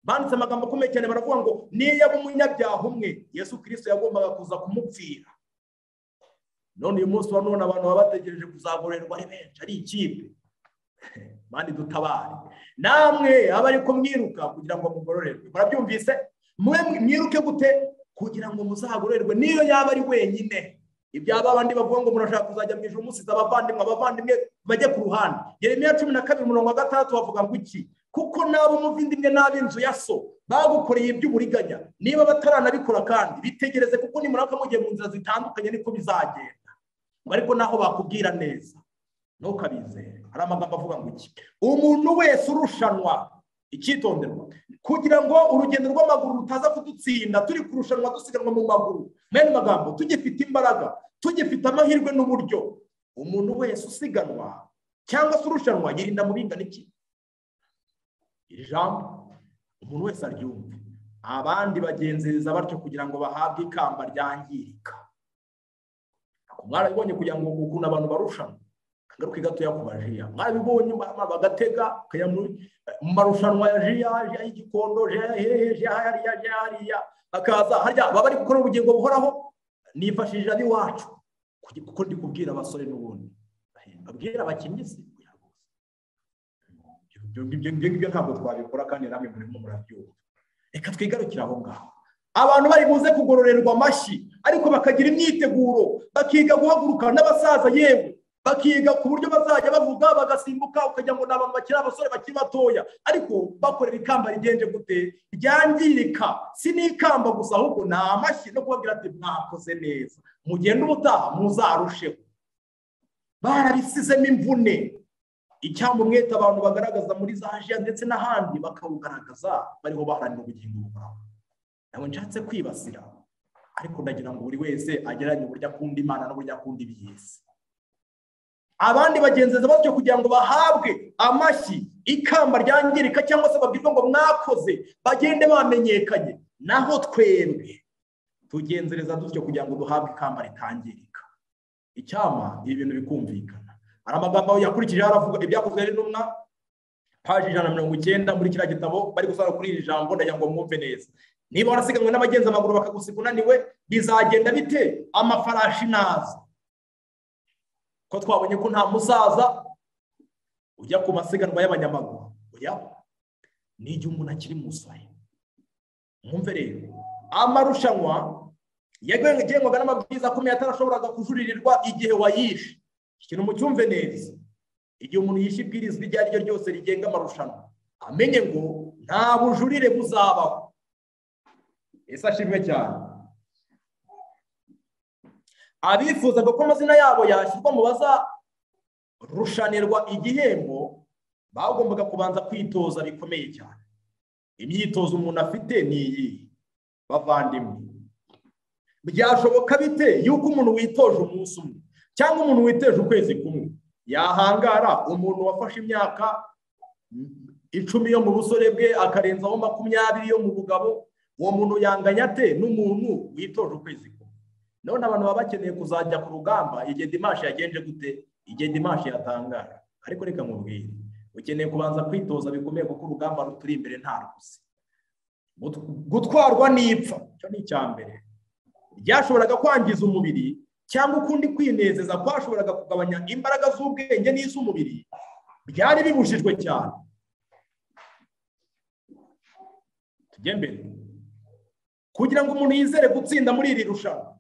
Banditse amagambo akomeye cyane, baravuga ngo niyo yaba umunyabyaha umwe, Yesu Kristo yagombaga kuza kumupfira. None uyu munsi wa none abantu baba bategereje kuzagororerwa ari benshi, ari ikipe. Bandi dutabare. Namwe aba ariko mwiruka kugira ngo mugororerwe. Murabyumvise? Mwiruke gute? Kugira ngo muzagororerwe niyo yaba ari wenyine. Ibyaba abandi bavuga ngo murashaka kuzajya mu ijuru musize abavandimwe bajye ku ruhande. Yeremiya 12:6 bavuga ngo iki? Kuko nabo muvindimwe n'ab'inzu ya so bagukoreye iby'uburiganya, niba bataranabikora kandi bitegereze, kuko nimuraka mugiye mu nzira zitandukanye niko bizagenda. Ariko naho bakubwira neza ntukabizere. Hari amagambo avuga ngo iki? Umuntu wese urushanwa, icyitonderwa, kugira ngo urugendo rw'amaguru rutaza kudutsinda turi kurushanwa dusiganwa mu maguru. Mene magambo, tugifite imbaraga, tugifite amahirwe n'uburyo, umuntu wese usiganwa cyangwa se urushanwa yirinda mu bingana iki. Iri jambo umuntu wese aryumve, abandi bagenzereza batyo kugira ngo bahabwe ikamba ryangirika. Mwarabibonye kugira ngo ukuntu abantu barushanwa, ngaruka gatoya ku bajiya, mwarabibonye bagatega kaya mu marushanwa ya jiya y'igikondo, jiya hariya bakaza harya baba bari gukora ubugingo buhoraho. Nifashishije abiwacu kuko ndi kubwira abasore n'ubundi babwira abakinnyi se ibyo ntabwo twabikora kandi namwe murimo murabyumva. Reka twigarukira aho ngaho, abantu bari buze kugororerwa amashyi ariko bakagira imyiteguro, bakiga guhaguruka n'abasaza, yewe bakiga ku buryo bazajya bavuga bagasimbuka ukajya ngo n'abantu bakiri abasore bakiri batoya, ariko bakorera ikamba rigenje gute ryangirika. Si n'ikamba gusa ahubwo ni amashyi no kubabwira ati mwakoze neza, mugende ubutaha muzarusheho. Barabisizemo imvune. Icyambu umwete abantu bagaragaza muri za jiya ndetse n'ahandi bakawugaragaza bariho baharanira ubugingo buhoraho. Nawe nshatse kwibasira, ariko ndagira ngo buri wese ageranye uburyo akunda Imana n'uburyo akunda ibiyesi. Abandi bagenzeza batyo kugira ngo bahabwe amashyi, ikamba ryangirika cyangwa se babwirwa ngo mwakoze, bagende bamenyekanye. Naho twebwe tugenzereza dutyo kugira ngo duhabwe ikamba ritangirika. Icyama ibi bintu bikumvikana. Ari amagambo yakurikije haravuga ibyakozwe n'intumwa paji 190 muri kiriya gitabo bari gusara kuri iri jambo, ndagira ngo mwumve neza. Niba warasiganwe n'abagenza amaguru bakagusiga unaniwe, bizagenda bite amafarashi naza? Ko twabonye ko nta musaza ujya ku masiganwa y'abanyamaguru. Oya, ni igihe umuntu akiri musaya. Mwumve rero, amarushanwa yagengwaga n'amabwiriza akomeye atarashoboraga kujuririrwa igihe wayishe. Ikintu mucyumve neza, igihe umuntu yishe ibwirizwa iryo ari ryo ryose rigenga amarushanwa, amenye ngo nta bujurire buzabaho. Ese ashimwe cyane. Abifuzaga ko amazina yabo yashyirwa mu bazarushanirwa igihembo bagombaga kubanza kwitoza bikomeye cyane. Imyitozo umuntu afite ni iyi bavandimwe. Byashoboka bite yuko umuntu witoje umunsi umwe cyangwa umuntu witeje ukwezi kumwe yahangara umuntu wafashe imyaka 10 yo mu busore bwe akarenzaho 20 yo mu bugabo? Uwo muntu yanganya ate n'umuntu witoje ukwezi kumwe? None abantu baba bakeneye kuzajya ku rugamba igihe dimanche yagenje gute, igihe dimanche yatangara. Ariko reka mubwire, ukeneye kubanza kwitoza bikomeye kuko urugamba ruturi imbere nta rukusi. Gutwarwa n'ipfa cyo ni icyambere. Byashoboraga kwangiza umubiri cyangwa ukundi kwinezeza kwashoboraga kugabanya imbaraga z'ubwenge n'iz'umubiri, byari bibujijwe cyane. Tujye mbere, kugira ngo umuntu yizere gutsinda muri iri rushanwa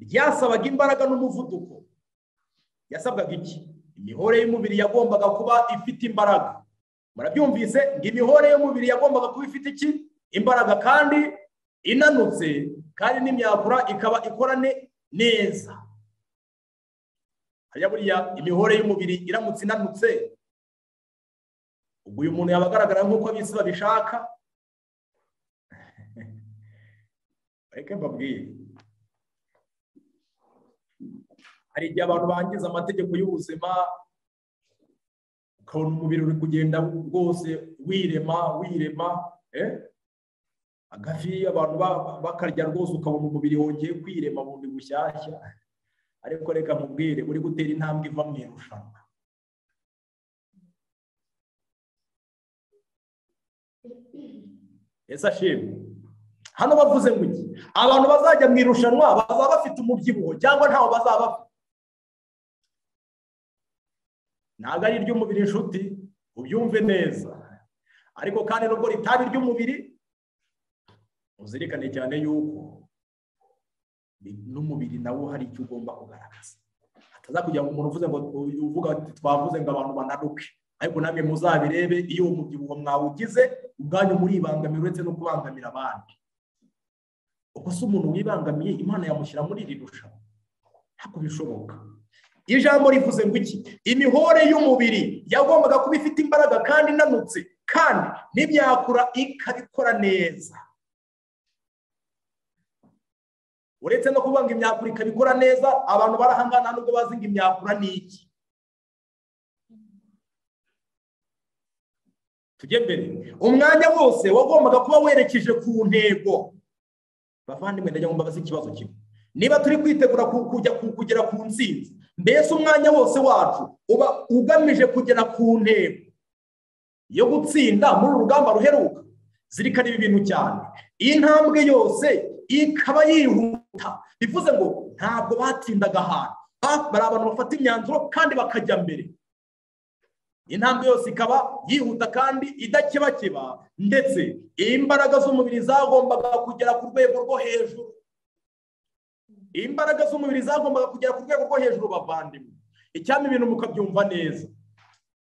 ryasabaga imbaraga n'umuvuduko. Yasabwaga iki? Imihore y'umubiri yagombaga kuba ifite imbaraga. Murabyumvise, ngo imihore y'umubiri yagombaga kuba ifite iki? Imbaraga, kandi inanutse, kandi n'imyakura ikaba ikorane neza. Hariya buriya imihore y'umubiri iramutse inanutse, ubwo uyu muntu yabagaragara nk'uko abisi babishaka. Reka mbabwire, hari igihe abantu bangiza amategeko y'ubuzima, ukabona umubiri uri kugenda rwose wirema agafi abantu bakarya rwose, ukabona umubiri wongeye kwirema bundi bushyashya. Ariko reka mubwire, uri gutera intambwe iva mu irushanwa. Ese ashimwe. Hano bavuze ngo iki? Abantu bazajya mu irushanwa bazaba bafite umubyibuho cyangwa ntawo bazaba bafite? Ntabwo ari iry'umubiri inshuti, ubyumve neza. Ariko kandi nubwo ritari iry'umubiri, uzirikane cyane yuko n'umubiri nawo hari icyo ugomba kugaragaza. Hataza kugira ngo umuntu uvuze ngo uvuga ati twavuze ngo abantu bananuke, ariko namwe muzabirebe iyo uwo mubyibuho mwawugize ubwanyu muribangamira uretse no kubangamira abandi. Ubwo se umuntu wibangamiye Imana yamushyira muri iri rushanwa? Ntabwo bishoboka. Ijambo rivuze ngo iki? Imihore y'umubiri yagombaga kuba ifite imbaraga kandi inanutse, kandi n'imyakura ikabikora neza. uretse no kuvuga ngo imyakura ikabikora neza, abantu barahangana nubwo bazi ngo imyakura ni iki. Tujye mbere, umwanya wose wagombaga kuba werekeje ku ntego. Bavandimwe, ndagira ngo mbabaze ikibazo kimwe. Niba turi kwitegura kugera ku ntsinzi, mbese umwanya wose wacu uba ugamije kugera ku ntego yo gutsinda muri urugamba ruheruka? Zirikana ibi bintu cyane. Iyi ntambwe yose ikaba yihuta, bivuze ngo ntabwo batsindaga ahantu, bari abantu bafata imyanzuro kandi bakajya mbere. Intambwe yose ikaba yihuta kandi idakebakeba, ndetse imbaraga z'umubiri zagombaga kugera ku rwego rwo hejuru. Imbaraga z'umubiri zagombaga kugera ku rwego rwo hejuru, bavandimwe. Icyama ibintu mukabyumva neza,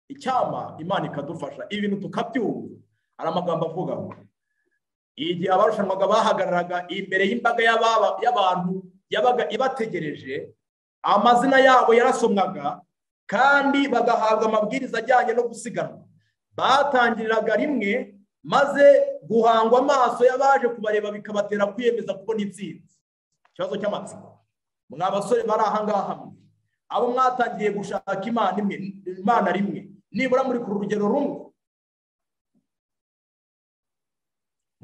icyama Imana ikadufasha ibintu tukabyumva. Hari amagambo avuga ngo igihe abarushanwaga bahagararaga imbere y'imbaga y'abantu yabaga ibategereje, amazina yabo yarasomwaga kandi bagahabwa amabwiriza ajyanye no gusiganwa. Batangiriraga rimwe, maze guhangwa amaso y'abaje kubareba bikabatera kwiyemeza kubona intsinzi. Ikibazo cy'amatsiko, mwa basore bari aha ngaha hamwe, abo mwatangiye gushaka Imana rimwe, nibura muri ku rugero rumwe.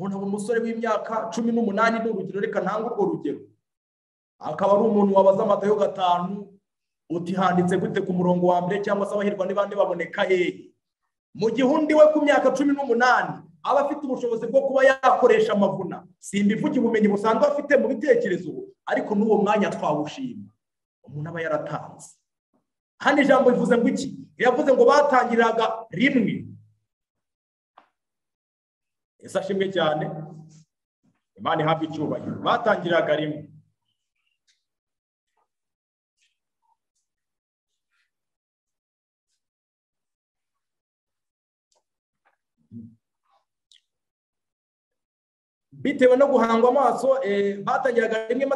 Umuntu umusore w'imyaka 18 n'urugero, reka ntange urwo rugero, akaba ari umuntu wabaza Matayo 5 uti handitse gute ku murongo wa mbere, cyangwa se abahirwa n'ibandi baboneka hehe? Mu gihe undi we ku myaka 18 aba afite ubushobozi bwo kuba yakoresha amavuna. Simbivuge ubumenyi busanzwe afite mu bitekerezo, ariko n'uwo mwanya twawushima umuntu aba yaratanze. Hano ijambo rivuze ngo iki? Yavuze ngo batangiraga rimwe. Ese ashimwe cyane, Imana ihabwe icyubahiro. Batangiraga rimwe. Bitewe no guhangwa amaso, batangiraga rimwe,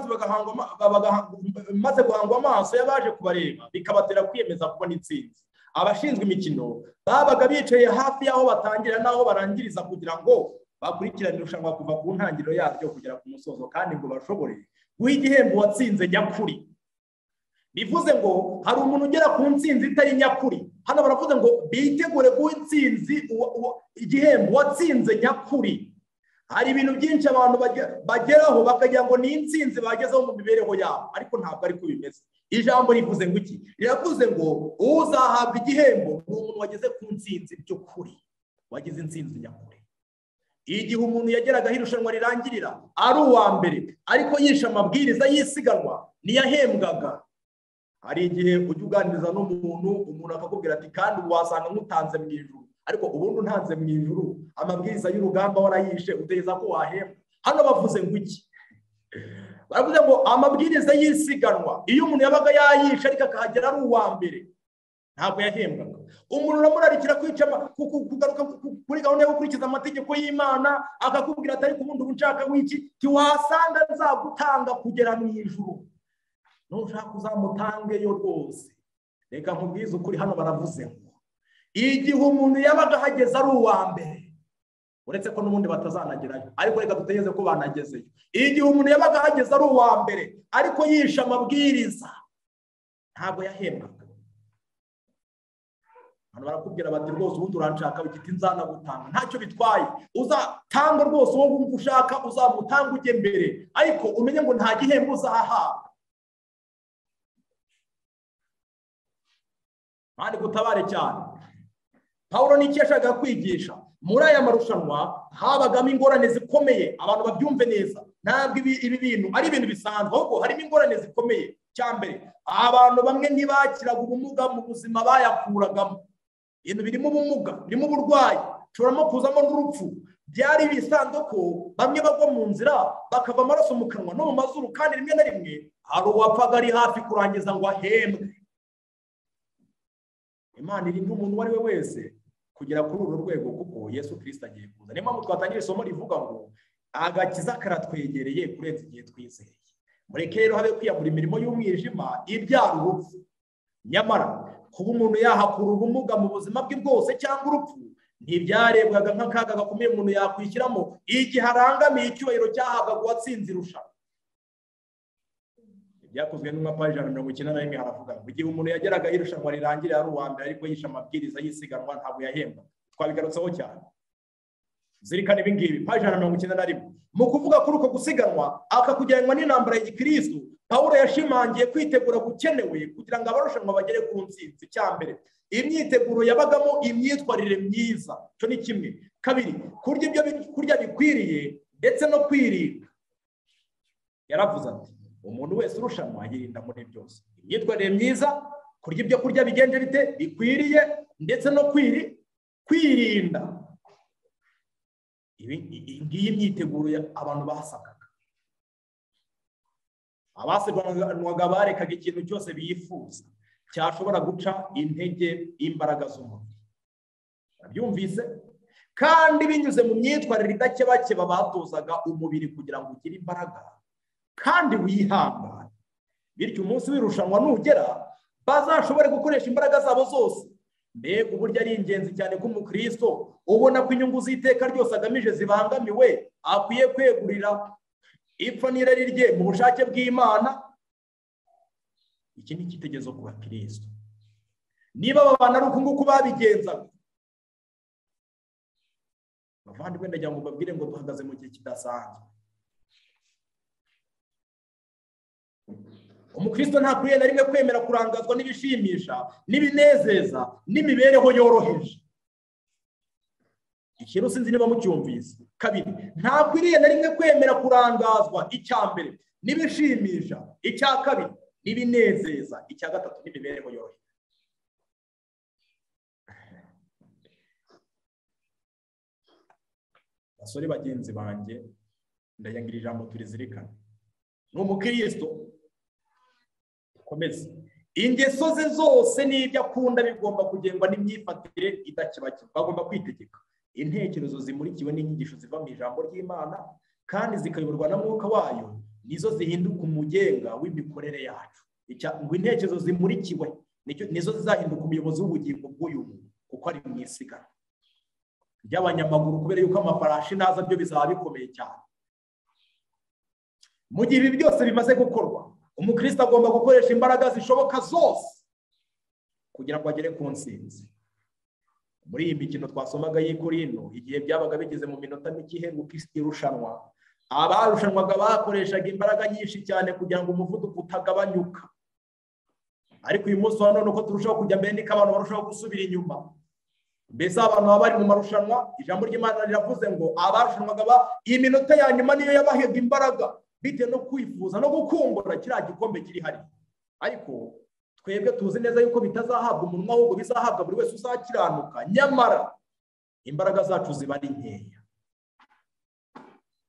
maze guhangwa amaso y'abaje kubareba bikabatera kwiyemeza kubona intsinzi. Abashinzwe imikino babaga bicaye hafi y'aho batangira n'aho barangiriza, kugira ngo bakurikirane irushanwa kuva ku ntangiriro yaryo kugera ku musozo, kandi ngo bashobore guha igihembo watsinze nyakuri. Bivuze ngo hari umuntu ugera ku ntsinzi itari nyakuri. Hano baravuze ngo bitegure guha intsinzi igihembo watsinze nyakuri. Hari ibintu byinshi abantu bageraho bakagira ngo ni intsinzi bagezeho mu mibereho yabo, ariko ntabwo ariko bimeze. Ijambo rivuze ngo iki? Riravuze ngo uzahabwa igihembo ni umuntu wageze ku ntsinzi by'ukuri, wagize intsinzi nyakuri. Igihe umuntu yageraga irushanwa rirangirira ari uwa mbere, ariko yishe amabwiriza y'isiganwa, ntiyahembwaga. Hari igihe ujya uganiriza n'umuntu akakubwira ati kandi wasanga nkutanze mu ijuru, ariko ubundi ntanze mu ijuru, amabwiriza y'urugamba warayishe, utegeza ko wahembwa. Hano bavuze ngo iki? Baravuze ngo amabwiriza y'isiganwa, iyo umuntu yabaga yayishe ariko akahagera ari uwa mbere, ntabwo yahembwaga. Umuntu uramurarikira kugaruka kuri gahunda yo gukurikiza amategeko y'Imana, akakubwira ati ariko ubundi ubu nshaka wiki, tiwasanga nzagutanga kugera mu ijuru. Nushaka uzamutangeyo rwose. Reka nkubwize ukuri, hano baravuze ngo igihe umuntu yabaga hageze ari uwa mbere, uretse ko n'ubundi batazanagerayo, ariko reka dutegeze ko banagezeyo. Igihe umuntu yabaga hageze ari uwa mbere, ariko yishe amabwiriza, ntabwo yahembwaga. Hano barakubwira bati rwose ubundi uranshaka wigiti nzanagutanga, ntacyo bitwaye, uzatanga rwose uwo wumva ushaka, uzamutanga ujye mbere, ariko umenye ngo nta gihembo uzahabwa. Kandi gutabare cyane. Pawulo ni iki yashakaga kwigisha? Muri aya marushanwa habagamo ingorane zikomeye, abantu babyumve neza. Ntabwo ibi bintu ari ibintu bisanzwe, ahubwo harimo ingorane zikomeye. Cyambere, abantu bamwe ntibakiraga ubumuga mu buzima bayakuragamo. Ibintu birimo ubumuga, birimo uburwayi, shoramo kuzamo n'urupfu. Byari bisanzwe ko bamwe bagwa mu nzira bakava amaraso mu kanwa no mu mazuru, kandi rimwe na rimwe hari uwapfaga ari hafi kurangiza ngo ahembwe. Imana irinda umuntu uwo ari we wese kugera kuri uru rwego, kuko Yesu Kristo agiye kuza. Niyo mpamvu twatangira isomo rivuga ngo agakiza karatwegereye kurenza igihe twizeye. Mureke rero habe kwiyambura imirimo y'umwijima ibyara urupfu. Nyamara kuba umuntu yahakura ubumuga mu buzima bwe bwose cyangwa urupfu ntibyarebwaga nk'akaga gakomeye umuntu yakwishyiramo igihe arangamiye icyubahiro cyahabwaga uwatsinze irushanwa. byakozwe n'umwa paji 191 haravuga ngo igihe umuntu yageraga irushanwa rirangira ari uwa mbere ariko yisha amabwiriza y'isiganwa ntabwo yahemba. Twabigarutseho cyane. Zirikana ibi ngibi paji 191. Mu kuvuga kuri uko gusiganwa akakujyanwa n'intambara ya Gikristo, Pawulo yashimangiye kwitegura gukenewe kugira ngo abarushanwa bagere ku ntsinzi. Cyambere, imyiteguro yabagamo imyitwarire myiza, cyo ni kimwe. Kabiri, kurya ibyo kurya bikwiriye ndetse no kwirinda. Yaravuze ati umuntu wese urushanwa yirinda muri byose. Imyitwarire myiza, kurya ibyo kurya bigenje bite bikwiriye ndetse no kwirinda. Ngiyi imyiteguro abantu basakaga. Abasiganwaga barekaga ikintu cyose biyifuza cyashobora guca intege imbaraga z'umubiri. Byumvise? Kandi binyuze mu myitwarire idakebakeba batozaga umubiri kugira ngo ugire imbaraga kandi wihangane. Bityo umunsi w'irushanwa nugera bazashobore gukoresha imbaraga zabo zose. Mbega uburyo ari ingenzi cyane ko umukristo ubona ko inyungu z'iteka ryose agamije zibangamiwe akwiye kwegurira ipfa n'irari rye mu bushake bw'Imana. Iki ni igitekerezo ku bakristo. Niba aba bantu ari uku nguku babigenzaga, bavandimwe ndagira ngo babwire ngo duhagaze mu gihe kidasanzwe. Umukristo ntakwiye na rimwe kwemera kurangazwa n'ibishimisha n'ibinezeza n'imibereho yoroheje. Ikintu sinzi niba mucyumvise. Kabiri, ntakwiriye na rimwe kwemera kurangazwa icyambere n'ibishimisha, icya kabiri n'ibinezeza, icya gatatu n'imibereho yoroheje. Basore bagenzi banjye, ndayangira ijambo turizirikana. N'umukristo komeza ingeso ze zose n'ibyo akunda bigomba kugengwa n'imyifatire idakebakeba. Bagomba kwitegeka intekerezo zimurikiwe n'inyigisho ziva mu ijambo ry'Imana kandi zikayoborwa na mwuka wayo, nizo zihinduka umugenga w'imikorere yacu. Ngo intekerezo zimurikiwe nizo zizahinduka umuyobozi w'ubugingo bw'uyu muntu, kuko ari mu isiganwa ry'abanyamaguru, kubera yuko amafarashi naza byo bizaba bikomeye cyane. Mu gihe ibi byose bimaze gukorwa, umukristo agomba gukoresha imbaraga zishoboka zose kugira ngo agere ku ntsinzi. Muri iyi mikino twasomaga y'i Korinto, igihe byabaga bigeze mu minota mike iheruka irushanwa, abarushanwaga bakoreshaga imbaraga nyinshi cyane kugira ngo umuvuduko utagabanyuka. Ariko uyu munsi wa none uko turushaho kujya mbere niko abantu barushaho gusubira inyuma. Mbese abantu baba bari mu marushanwa, ijambo ry'Imana riravuze ngo abarushanwaga iyi minota ya nyuma niyo yabahaga imbaraga bitewe no kwifuza no gukumbura kiriya gikombe kiri hari. Ariko twebwe tuzi neza yuko bitazahabwa umunwa, ahubwo bizahabwa buri wese uzakiranuka. Nyamara imbaraga zacu ziba ari nkeya.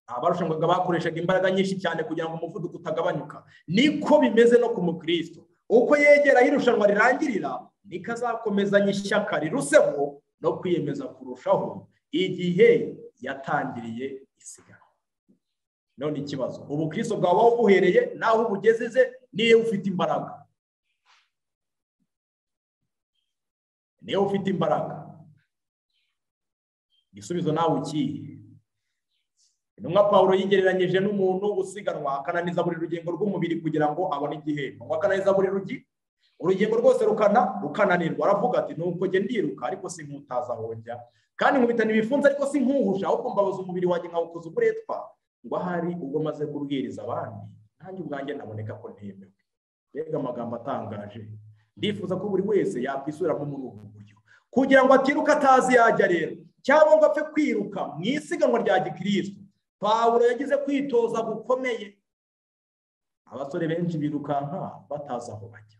Abarushanwaga bakoreshaga imbaraga nyinshi cyane kugira ngo umuvuduko utagabanyuka. Niko bimeze no ku mukristo. Uko yegera irushanwa rirangirira, niko azakomezanya ishyaka riruseho no kwiyemeza kurushaho igihe yatangiriye isiganwa. None ikibazo, ubukristo bwawe aho buhereye naho ubugezeze niyo ufite imbaraga. Niyo ufite imbaraga. Igisubizo nawe ukihe. Intumwa Pawulo yigereranyije n'umuntu usiganwa akananiza buri rugingo rw'umubiri kugira ngo abone igihembo. Akananiza buri urugingo rwose rukananirwa. Aravuga ati nuko nge ndiruka ariko sinkutaza aho njya, kandi nkubitana ibifunze ariko sinkuhusha, ahubwo mbabaza umubiri wanjye nkawukoza uburetwa, ngo ahari ubwo maze kubwiriza abandi nanjye ubwanjye naboneka ko ntemewe. Mbega amagambo atangaje. Ndifuza ko buri wese yakwisubiramo muri ubu buryo kugira ngo atiruka atazi yajya rero, cyangwa ngo apfe kwiruka mu isiganwa rya Gikristo. Pawulo yagize kwitoza gukomeye. Abasore benshi birukanka batazi aho bajya.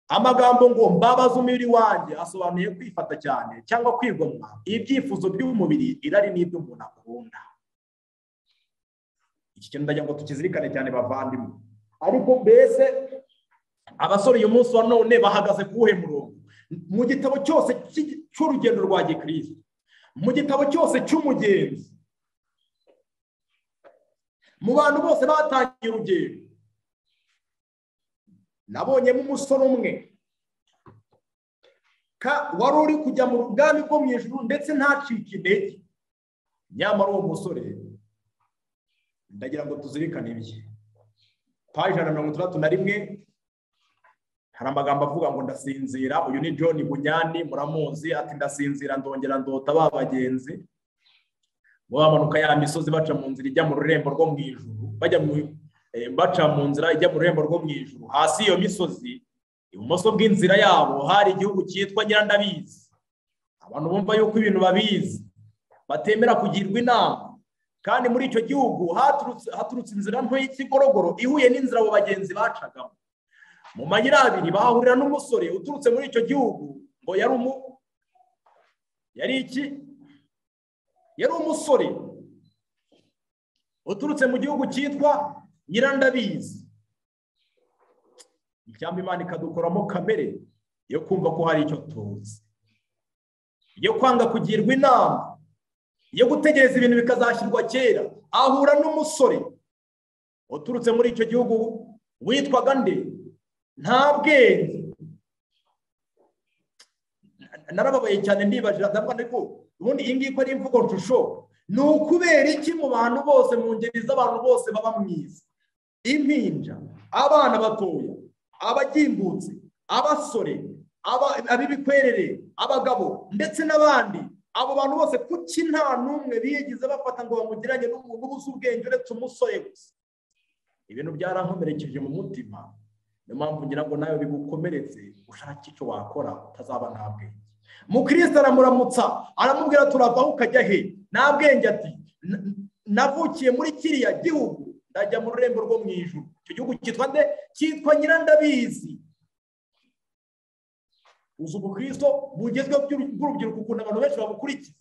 Amagambo ngo mbabaza umubiri wanjye asobanuye kwifata cyane cyangwa kwigomwa ibyifuzo by'umubiri, irari n'ibyo umuntu akunda. Iki kintu ndagira ngo tukizirikane cyane bavandimwe. Ariko mbese abasore uyu munsi wa none bahagaze kuwuhe murongo? Mu gitabo cyose cy'urugendo rwa Gikristo, mu gitabo cyose cy'umugenzi, mu bantu bose batangiye urugendo, nabonyemo umusore umwe wari uri kujya mu bwami bwo mu ijuru ndetse ntacike intege. Nyamara uwo musore ndagira ngo tuzirikane ibye. paji 161 hari amagambo avuga ngo ndasinzira. Uyu ni John Bunyani, muramuzi, ati ndasinzira ndongera ndota ba bagenzi bamanuka ya misozi baca mu nzira ijya mu rurembo rwo mu ijuru, baca mu nzira ijya mu rurembo rwo mu ijuru. Hasi iyo misozi ibumoso bw'inzira yabo hari igihugu cyitwa Nyirandabizi. Abantu bumva yuko ibintu babizi batemera kugirwa inama, kandi muri icyo gihugu haturutse inzira nto y'ikigorogoro ihuye n'inzira abo bagenzi bacagamo. Mu mayira abiri bahurira n'umusore uturutse muri icyo gihugu ngo yari umusore uturutse mu gihugu cyitwa Nyirandabizi. Icyampa Imana ikadukoramo kamere yo kumva ko hari icyo tuzi, yo kwanga kugirwa inama, yo gutegereza ibintu bikazashyirwa kera. Ahura n'umusore uturutse muri icyo gihugu witwaga nde? Nta bwenge. Narababaye cyane ndibajira ndavuga ndiko ubundi iyi ngiyi ko ari imvugo nshusho, ni ukubera iki mu bantu bose, mu ngeri z'abantu bose baba mwiza, impinja, abana batoya, abagimbutse, abasore, ab'ibikwerere, abagabo ndetse n'abandi, abo bantu bose kuki nta n'umwe bigize bafata ngo bamugiranye n'umuntu ubuze ubwenge uretse umusore gusa? Ibintu byarankomerekeje mu mutima. Niyo mpamvu ngira ngo nawe bigukomeretse ushaka icyo wakora utazaba nta bwenge. Mukristo aramuramutsa aramubwira turavaho ukajya he? Nta bwenge. Ati navukiye muri kiriya gihugu ndajya mu rurembo rwo mu ijuru. Icyo gihugu cyitwa nde? Cyitwa Nyirandabizi. Uzi ubukristo bugezweho bw'urubyiruko ukuntu abantu benshi babukurikiza.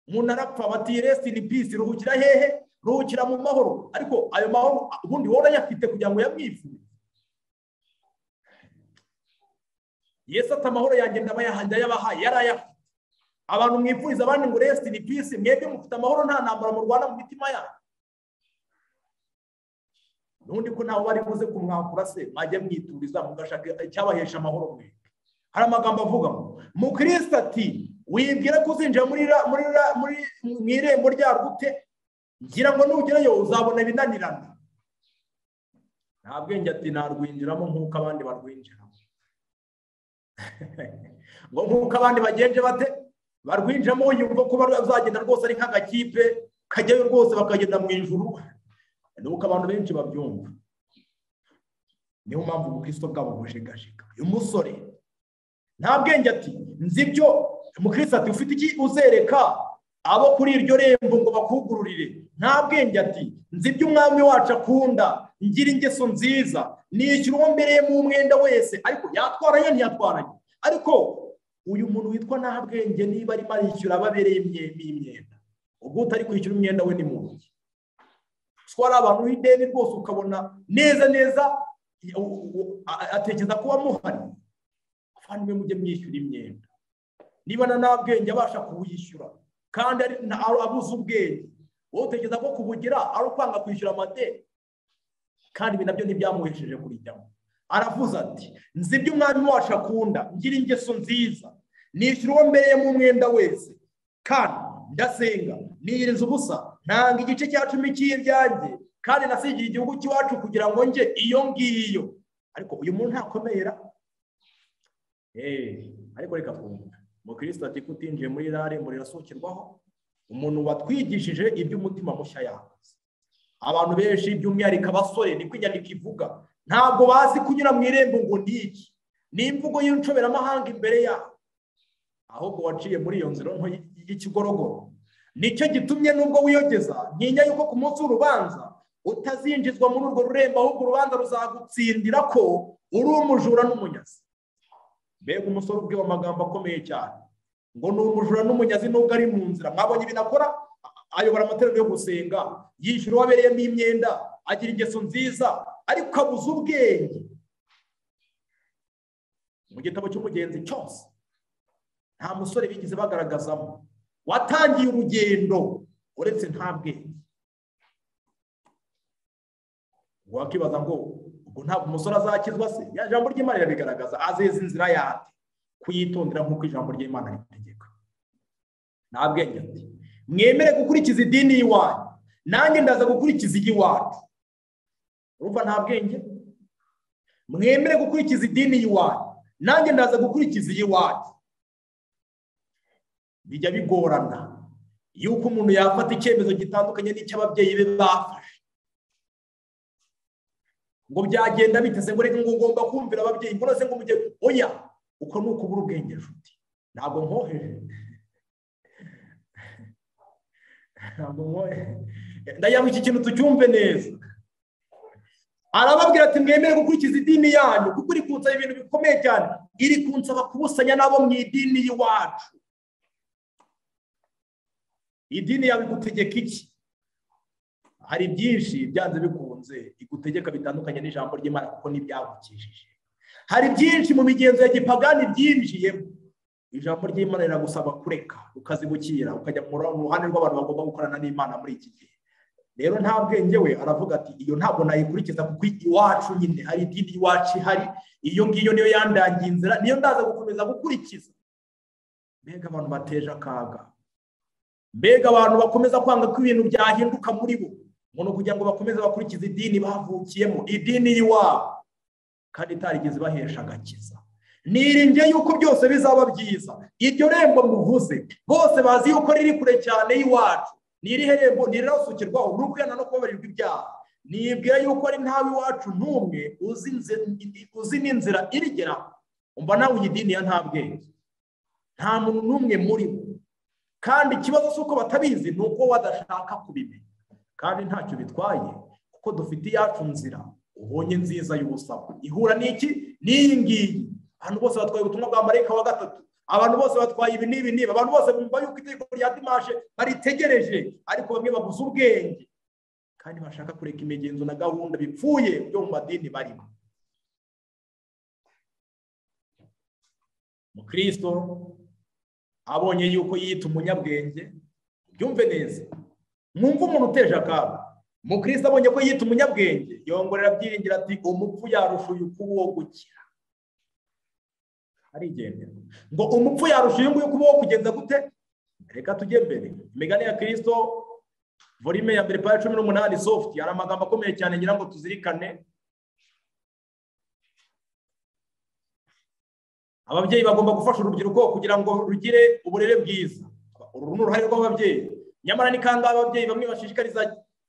Umuntu arapfa bati rest in peace, ruhukira hehe? Ruhukira mu mahoro. Ariko ayo mahoro ubundi wowe yafite kugira ngo yamwifuze. Yesu ati amahoro yanjye ndayabahaye, yarayafite. Abantu mwifuriza abandi ngo rest in peace, mwebwe mufite amahoro, nta ntambara mu Rwanda mu mitima yanyu. Nundi ko ntawe bari buze kumwakura se majye mwituriza mugashaka icyabahesha amahoro mwe. Hari amagambo avuga ngo Mukristo ati wibwira ko uzinjira muri irembo rya rute, ngira ngo nugerayo uzabona ibinanirana. Nta bwenge. Ati narwinjiramo nk'uko abandi barwinjiramo. Ngo nk'uko abandi bagenje bate barwinjiramo, yumva ko bazagenda rwose ari nk'agakipe kajyayo rwose bakagenda mu ijuru. Nuko abantu benshi babyumva. Niyo mpamvu ubukristo bwabo bujegajega. Uyu musore nta bwenge. Ati nzi ibyo. Mukristo ati ufite iki uzereka abo kuri iryo rembo ngo bakugururire? Nta bwenge. Ati nzi ibyo umwami wacu akunda, ngira ingeso nziza, nishyura uwo mbereyemo umwenda wese. Ariko yatwaranye ntiyatwaranye. Ariko uyu muntu witwa nta bwenge niba arimo arishyura ababereye imyenda, ubwo utari kwishyura umwenda we ni muntu ki? Twari abantu w'ideni rwose ukabona neza atekereza ko wamuhari. Afande mujye mwishyura imyenda. Niba nta bwenge abasha kuwishyura kandi abuze ubwenge, wowe utekereza ko kubugira ari ukwanga kwishyura amadeni? Kandi ibi nabyo ntibyamuhesheje kurijyamo. Aravuze ati nzi ibyo umwami wacu akunda, ngira ingeso nziza, nishyura uwo mbereyemo umwenda wese, kandi ndasenga, niyiriza ubusa, ntanga igice cya 10 cy'ibyanjye, kandi nasigiye igihugu cy'iwacu kugira ngo nje iyo ngiyo. Ariko uyu muntu ntakomera. Ariko reka twumve. Mukristo ati kutinjiye muri rare muri rasukirwaho umuntu watwigishije iby'umutima mushya yakoze. Abantu benshi by'umwihariko abasore niko inyandiko ivuga, ntabwo bazi kunyura mu irembo ngo niki. Ni imvugo y'incoberamahanga imbere yabo, ahubwo waciye muri iyo nzira nto y'ikigorogoro. Nicyo gitumye nubwo wiyogeza ntinya yuko ku munsi w'urubanza utazinjizwa muri urwo rurembo, ahubwo urubanza ruzagutsindira ko uri umujura n'umunyazi. Mbega umusore ubwiwe amagambo akomeye cyane ngo ni umujura n'umunyazi nubwo ari mu nzira. Mwabonye ibinakora? Ayobora amateraniro yo gusenga, yishyura uwabereyemo imyenda, agira ingeso nziza, ariko abuze ubwenge. Mu gitabo cy'umugenzi cyose nta musore bigize bagaragazamo watangiye urugendo uretse nta bwenge. Wakibaza ngo ubwo ntabwo umusore azakizwa se? Ya jambo ry'Imana rirabigaragaza, azeza inzira yate kuyitondera nk'uko ijambo ry'Imana ritegeka. Nta bwenge. Ati mwemere gukurikiza idini y'iwanyu, nanjye ndaza gukurikiza iy'iwacu. urumva nta bwenge. Mwemere gukurikiza idini y'iwanyu, nanjye ndaza gukurikiza iy'iwacu. Bijya bigorana yuko umuntu yafata icyemezo gitandukanye n'icy'ababyeyi be bafashe. Ngo byagenda biteze ngo reka ngo ngomba kumvira ababyeyi, ngo nose ngo mujye oya, uko nuko ubura ubwenge nshuti. Ntabwo nkoheje. Ndayamu iki kintu tucyumve neza. Arababwira ati mwemere gukurikiza idini yanyu kuko iri kunsaba ibintu bikomeye cyane. Iri kunsaba kubusanya nabo mu idini y'iwacu. Idini yawe igutegeka iki? Hari byinshi byanze bikunze igutegeka bitandukanye n'ijambo ry'Imana kuko n'ibyagukijije. Hari byinshi mu migenzo ya gipagani byinjiyemo. Ijambo ry'Imana riragusaba kureka ukazibukira ukajya mu ruhande rw'abantu bagomba gukorana n'Imana muri iki gihe. Rero nta bwenge we aravuga ati iyo ntabwo nayikurikiza kuko iwacu nyine hari idini iwacu hari, iyo ngiyo niyo yandangiye inzira, niyo ndaza gukomeza gukurikiza. Mbega abantu bateje akaga, mbega abantu bakomeza kwanga ko ibintu byahinduka muri bo, ngo kugira ngo bakomeze bakurikiza idini bavukiyemo, idini y'iwabo, kandi itarigeze bahesha agakiza. Niringiye yuko byose bizaba byiza. Iryo rembo muvuze bose bazi yuko riri kure cyane y'iwacu. Nirihe rembo nirasukirwaho n'ubwena no kubabarirwa ibyaha. Nibwira yuko ari ntawe iwacu n'umwe uzi n'inzira irigera. Umva nawe idini ya nta bwenge, nta muntu n'umwe muri bo. Kandi ikibazo cy'uko batabizi ni uko badashaka kubimenya, kandi ntacyo bitwaye kuko dufite iyacu nzira ubonye nziza y'ubusabwa. Ihura n'iki? N'iyi ngiyi. Abantu bose batwaye ubutumwa bwa marayika wa gatatu, abantu bose batwaye ibi n'ibi n'ibi, abantu bose bumva yuko itegeko rya Dimashe baritegereje, ariko bamwe babuze ubwenge kandi bashaka kureka imigenzo na gahunda bipfuye byo mu madini barimo. Mukristo abonye yuko yita umunyabwenge, byumve neza, mwumve umuntu uteje akaga. Mukristo abonye ko yita umunyabwenge, yongorera byiringira ati umupfu yarusha uyu kuwo gukira. Arigendera ngo umupfu yarusha uyu nguyu kuwo kugenza gute? Reka tujye mbere. Imigani ya Kristo volume ya mbere page 18 soft, ari amagambo akomeye cyane ngira ngo tuzirikane. Ababyeyi bagomba gufasha urubyiruko kugira ngo rugire uburere bwiza. Uru n'uruhare rw'ababyeyi. Nyamara ni kanga ababyeyi bamwe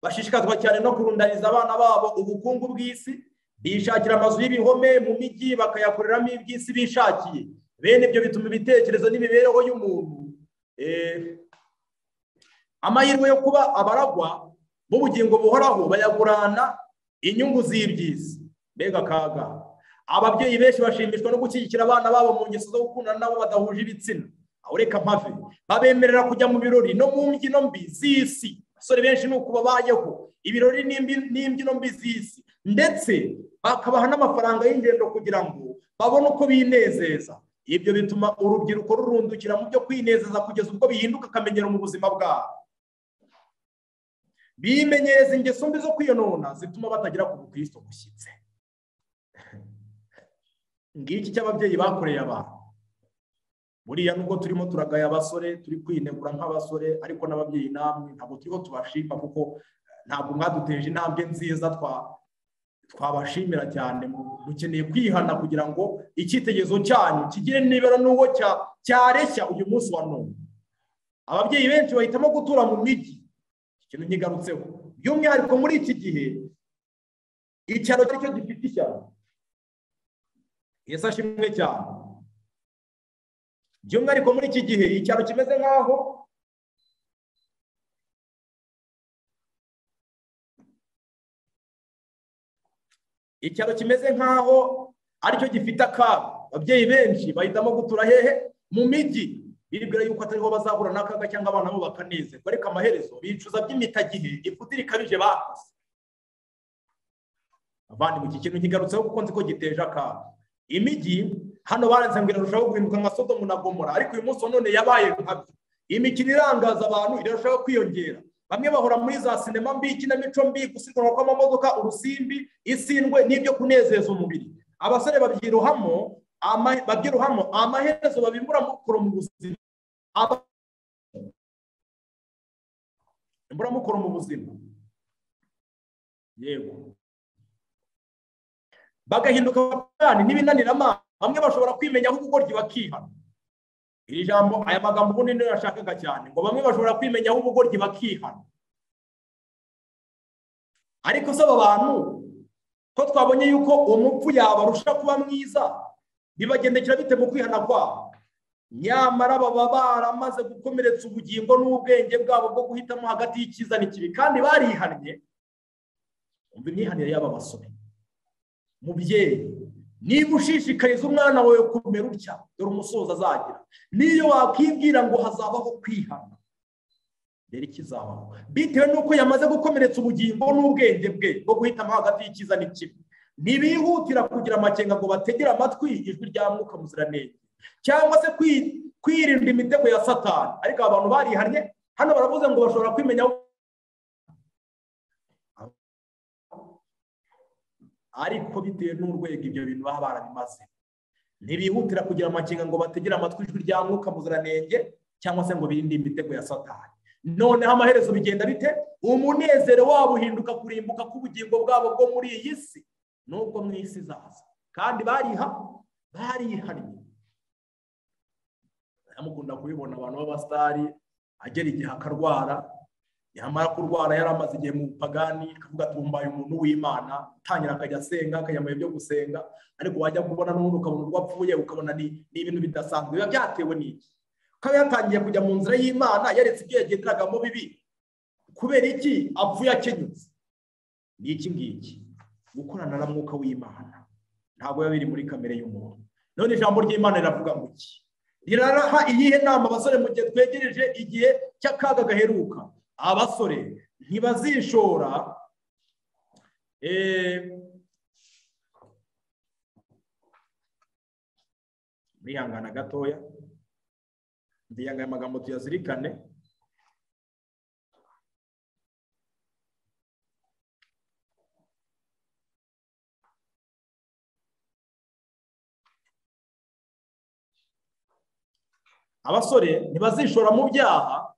bashishikazwa cyane no kurundaniza abana babo ubukungu bw'isi, bishakira amazu y'ibihome mu mijyi bakayakoreramo iby'isi bishakiye. Bene ibyo bituma ibitekerezo n'imibereho y'umuntu amahirwe yo kuba abaragwa b'ubugingo buhoraho bayagurana inyungu z'iby'isi. Mbega kaga. Ababyeyi benshi bashimishwa no gushyigikira abana babo mu ngeso zo gukundana nabo badahuje ibitsina. Ureka mpave babemerera kujya mu birori no mu mbyino mbi z'isi. Abasore benshi nuko babayeho ibirori n'imbyino mbi z'isi, ndetse bakabaha n'amafaranga y'ingendo kugira ngo babone uko binezeza. Ibyo bituma urubyiruko rurundukira mu byo kwinezeza kugeza ubwo bihinduka akamenyero mu buzima bwabo. Bimenyereza ingeso mbi zo kwiyonona zituma batagera ku bukristo bushyitse. Ngiki cy'ababyeyi bakoreye abantu. Buriya nubwo turimo turagaya abasore, turi kwinegura nk'abasore, ariko n'ababyeyi namwe ntabwo turiho tubashima kuko ntabwo mwaduteje intambwe nziza twabashimira cyane. Dukeneye kwihana kugira ngo icyitegerezo cyanyu kigire nibera n'uwo cyareshya uyu munsi wa none. Ababyeyi benshi bahitamo gutura mu mijyi. Ikintu nkigarutseho by'umwihariko muri iki gihe icyaro cyo gifite ishyano. Yesu ashimwe cyane. By'umwihariko muri iki gihe icyaro kimeze nk'aho aricyo gifite akaga. Ababyeyi benshi bahitamo gutura hehe? Mu mijyi. Biribwira yuko atariho bazahura n'akaga cyangwa abana bo bakanezerwa, ariko amaherezo bicuza by'imitagihe ifutira ikabije bakoze. Abandi mu kintu kigarutseho kuko nzi ko giteje akaga. Imijyi hano baranze ngo irarushaho guhinduka nka Sodomu na Gomora, ariko uyu munsi none yabaye nkabyo. Imikino irangaza abantu irarushaho kwiyongera. Bamwe bahora muri za sinema mbi, ikinamico mbi, gusiganwa kw'amamodoka, urusimbi, isindwe n'ibyo kunezeza umubiri. Abasore babyiruhamo amaherezo babimbura mukoro mu buzima. Imbura mukoro mu buzima. Yego. bagahinduka abapagani n'ibinanirama, bamwe bashobora kwimenyaho ubugoryi bakihana. Iri jambo, aya magambo ubundi niyo yashakaga cyane, ngo bamwe bashobora kwimenyaho ubugoryi bakihana. Ariko saba abantu ko twabonye yuko umupfu yabarusha kuba mwiza, bibagendekera bite mu kwihana kwabo? Nyamara baba baramaze gukomeretsa ubugingo n'ubwenge bwabo bwo guhitamo hagati y'icyiza n'ikibi, kandi barihannye. Umva imyihanire y'aba basore. Mubyeyi, niba ushishikariza umwana wawe kumera utya, dore umusozo azagira. Niyo wakwibwira ngo hazabaho kwihana, rero ikizabaho bitewe n'uko yamaze gukomeretsa ubugingo n'ubwenge bwe bwo guhitamo hagati y'icyiza n'ikibi. Ntibihutira kugira amakenga ngo bategere amatwi ijwi rya Mwuka Muziranenge, cyangwa se kwirinda imitego ya Satani. Ariko abantu barihannye, hano baravuze ngo bashobora kwimenya, ariko bitewe n'urwego ibyo bintu baba barabimaze. Ntibihutira kugira amakenga ngo bategere amatwi ijwi rya Mwuka Muziranenge, cyangwa se ngo birinde imitego ya Satani. Noneho amaherezo bigenda bite? Umunezero wabo uhinduka kurimbuka k'ubugingo bwabo bwo muri iyi si n'ubwo mu isi izaza. Kandi barihannye. Mukunda kubibona abantu b'abasitari agera igihe akarwara, yamara kurwara yaramaze igihe mu pagani, akavuga ati mbaye umuntu w'Imana, utangira akajya asenga, akajya mu byo gusenga, ariko wajya kubona n'umuntu ukabona urwo apfuye, ukabona ni ibintu bidasanzwe. Biba byatewe n'iki? Ukaba yatangiye kujya mu nzira y'Imana, yaretse ibyo yagenderagamo bibi. Kubera iki apfuye akenyutse? Ni iki ngiki? Gukorana na Mwuka w'Imana ntabwo biba biri muri kamere y'umuntu. None ijambo ry'Imana riravuga ngo iki? Riraraha iyihe nama abasore mu gihe twegereje igihe cy'akaga gaheruka? Abasore ntibazishora mwihangana gatoya, ndiyanga aya magambo tuyazirikane. Abasore ntibazishora mu byaha.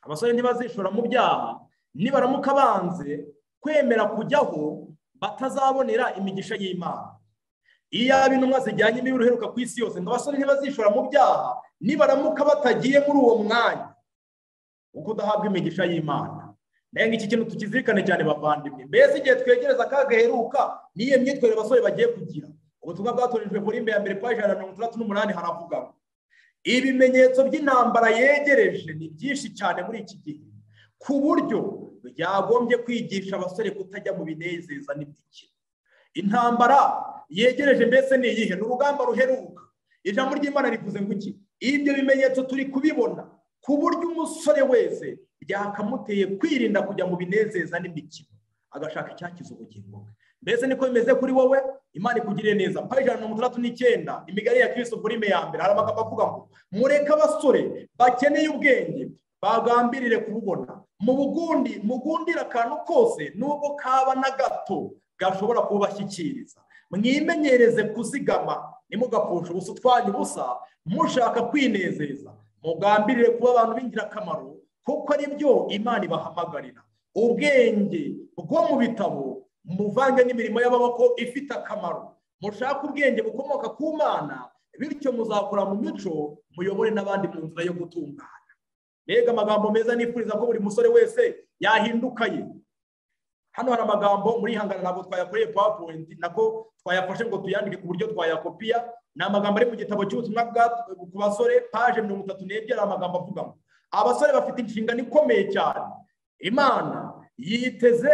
Abasore ntibazishora mu byaha nibaramuka banze kwemera kujyaho batazabonera imigisha y'Imana. Iyo intumwa zijyanye imiburo iheruka ku isi yose, ngo abasore ntibazishora mu byaha nibaramuka batagiye muri uwo mwanya wo kudahabwa imigisha y'Imana. Nenga iki kintu tukizirikane cyane bavandimwe. Mbese igihe twegereza akaga gaheruka, niyo myitwarire abasore bagiye kugira. Ubutumwa bwatorijwe muri Korinto ya mbere paji 168 haravuga ibimenyetso by'intambara yegereje ni byinshi cyane muri iki gihe, ku buryo byagombye kwigisha abasore kutajya mu binezeza n'iby'ikino. Intambara yegereje mbese ni iyihe? Ni urugamba ruheruka. Ijambo ry'Imana rivuze ngo iki? Ibyo bimenyetso turi kubibona, ku buryo umusore wese byakamuteye kwirinda kujya mu binezeza n'imikino, agashaka icyakiza ubugingo bwe. Mbese niko bimeze kuri wowe? Imana ikugirire neza. Paji 169 imigani ya Kristo volume ya mbere hari amagambo avuga ngo mureke abasore bakeneye ubwenge bagambirire kububona, mugundira akantu kose nubwo kaba na gato gashobora kubashyikiriza. Mwimenyereze kuzigama, nimugapfusha ubusa utwanya ubusa mushaka kwinezeza. Mugambirire kuba abantu b'ingirakamaro, kuko ari byo Imana ibahamagarira. Ubwenge bwo mu bitabo muvange n'imirimo y'amaboko ifite akamaro. Mushaka ubwenge bukomoka ku Mana, bityo muzakura mu mico, muyobore n'abandi mu nzira yo gutungana. Mbega amagambo meza nifuriza ko buri musore wese yahindukaye. Hano hari amagambo muri hangana ntabwo twayakoreye PowerPoint, nako twayafashe ngo tuyandike ku buryo twayakopiya. Ni amagambo ari mu gitabo cy'ubutumwa ku basore paje 32 ari amagambo avuga ngo abasore bafite inshingano ikomeye cyane. Imana yiteze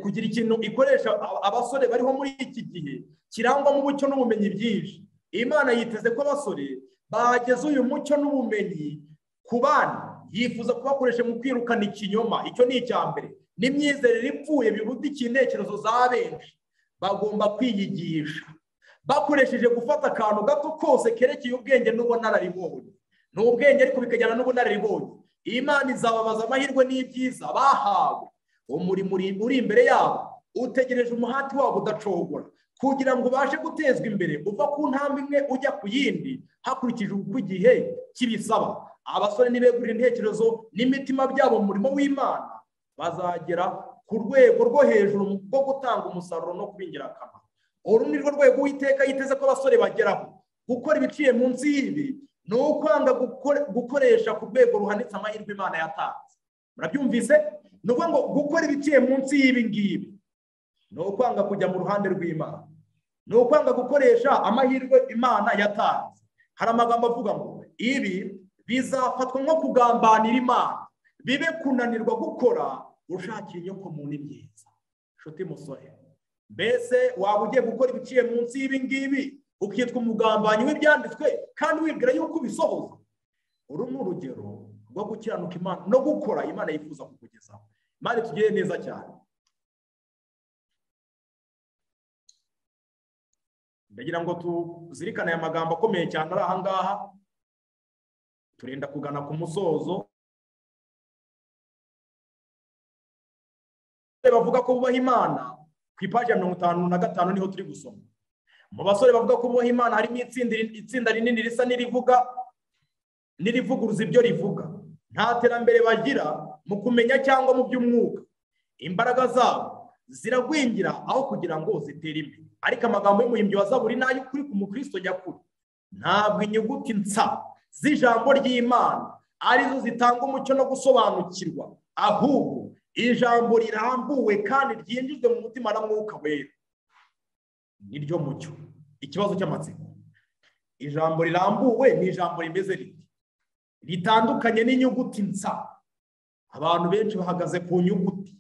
kugira ikintu ikoresha abasore bariho muri iki gihe kirangwa mu mucyo n'ubumenyi byinshi. Imana yiteze ko abasore bageze uyu mucyo n'ubumenyi ku bana, yifuza kubakoresha mu kwirukana ikinyoma. Icyo ni icya mbere. N'imyizerere ipfuye bibudikiye intekerezo za benshi. Bagomba kwiyigisha bakoresheje gufata akantu gato kose kerekeye ubwenge n'ubunararibonye. Ni ubwenge ariko bikajyana n'ubunararibonye. Imana izababaza amahirwe n'ibyiza bahawe. Umurimo uri imbere yabo utegereje umuhati wabo udacogora, kugira ngo ubashe gutezwa imbere uva ku ntambwe imwe ujya ku yindi hakurikije uko igihe kibisaba. Abasore nibegurira intekerezo n'imitima byabo mu murimo w'Imana, bazagera ku rwego rwo hejuru rwo gutanga umusaruro no kuba ingirakamaro. Uru ni rwo rwego Uwiteka yiteze ko abasore bageraho. Gukora ibiciye munsi y'ibi ni ukwanga gukoresha ku rwego ruhanitse amahirwe Imana yatanze. Murabyumvise? Ni ukuvuga ngo gukora ibiciye munsi y'ibi ngibi ni ukwanga kujya mu ruhande rw'Imana, ni ukwanga gukoresha amahirwe Imana yatanze. Hari amagambo avuga ngo ibi bizafatwa nko kugambanira Imana, bibe kunanirwa gukora ushakira inyoko muntu ibyiza. Nshuti musore, mbese waba ugiye gukora ibiciye munsi y'ibi ngibi ukitwa umugambanyi w'ibyanditswe kandi wibwira yuko ubisohoza? Uru ni urugero rwo gukiranuka Imana no gukora Imana yifuza kukugezaho. Imana itugirire neza cyane. Ndagira ngo tuzirikane aya magambo akomeye cyane ari aha ngaha. Turenda kugana ku musozo. Bavuga ko bubaha Imana ku ipaji ya 55 niho turi gusoma. Mu basore bavuga ko bubaha Imana harimo itsinda rinini risa n'irivuguruza ibyo rivuga. Nta terambere bagira mu kumenya cyangwa mu by'umwuka. Imbaraga zabo ziragwingira aho kugira ngo zitere imbere. Ariko amagambo y'umuhimbyi wa Zaburi nayo kuri ku mukristo nyakuri. Ntabwo inyuguti nsa z'ijambo ry'Imana arizo zitanga umucyo no gusobanukirwa, ahubwo ijambo rirambuwe kandi ryinjizwe mu mutima na Mwuka Wera niryo mucyo. Ikibazo cy'amatsiko, ijambo rirambuwe ni ijambo rimeze riti, ritandukanye n'inyuguti nsa. Abantu benshi bahagaze ku nyuguti.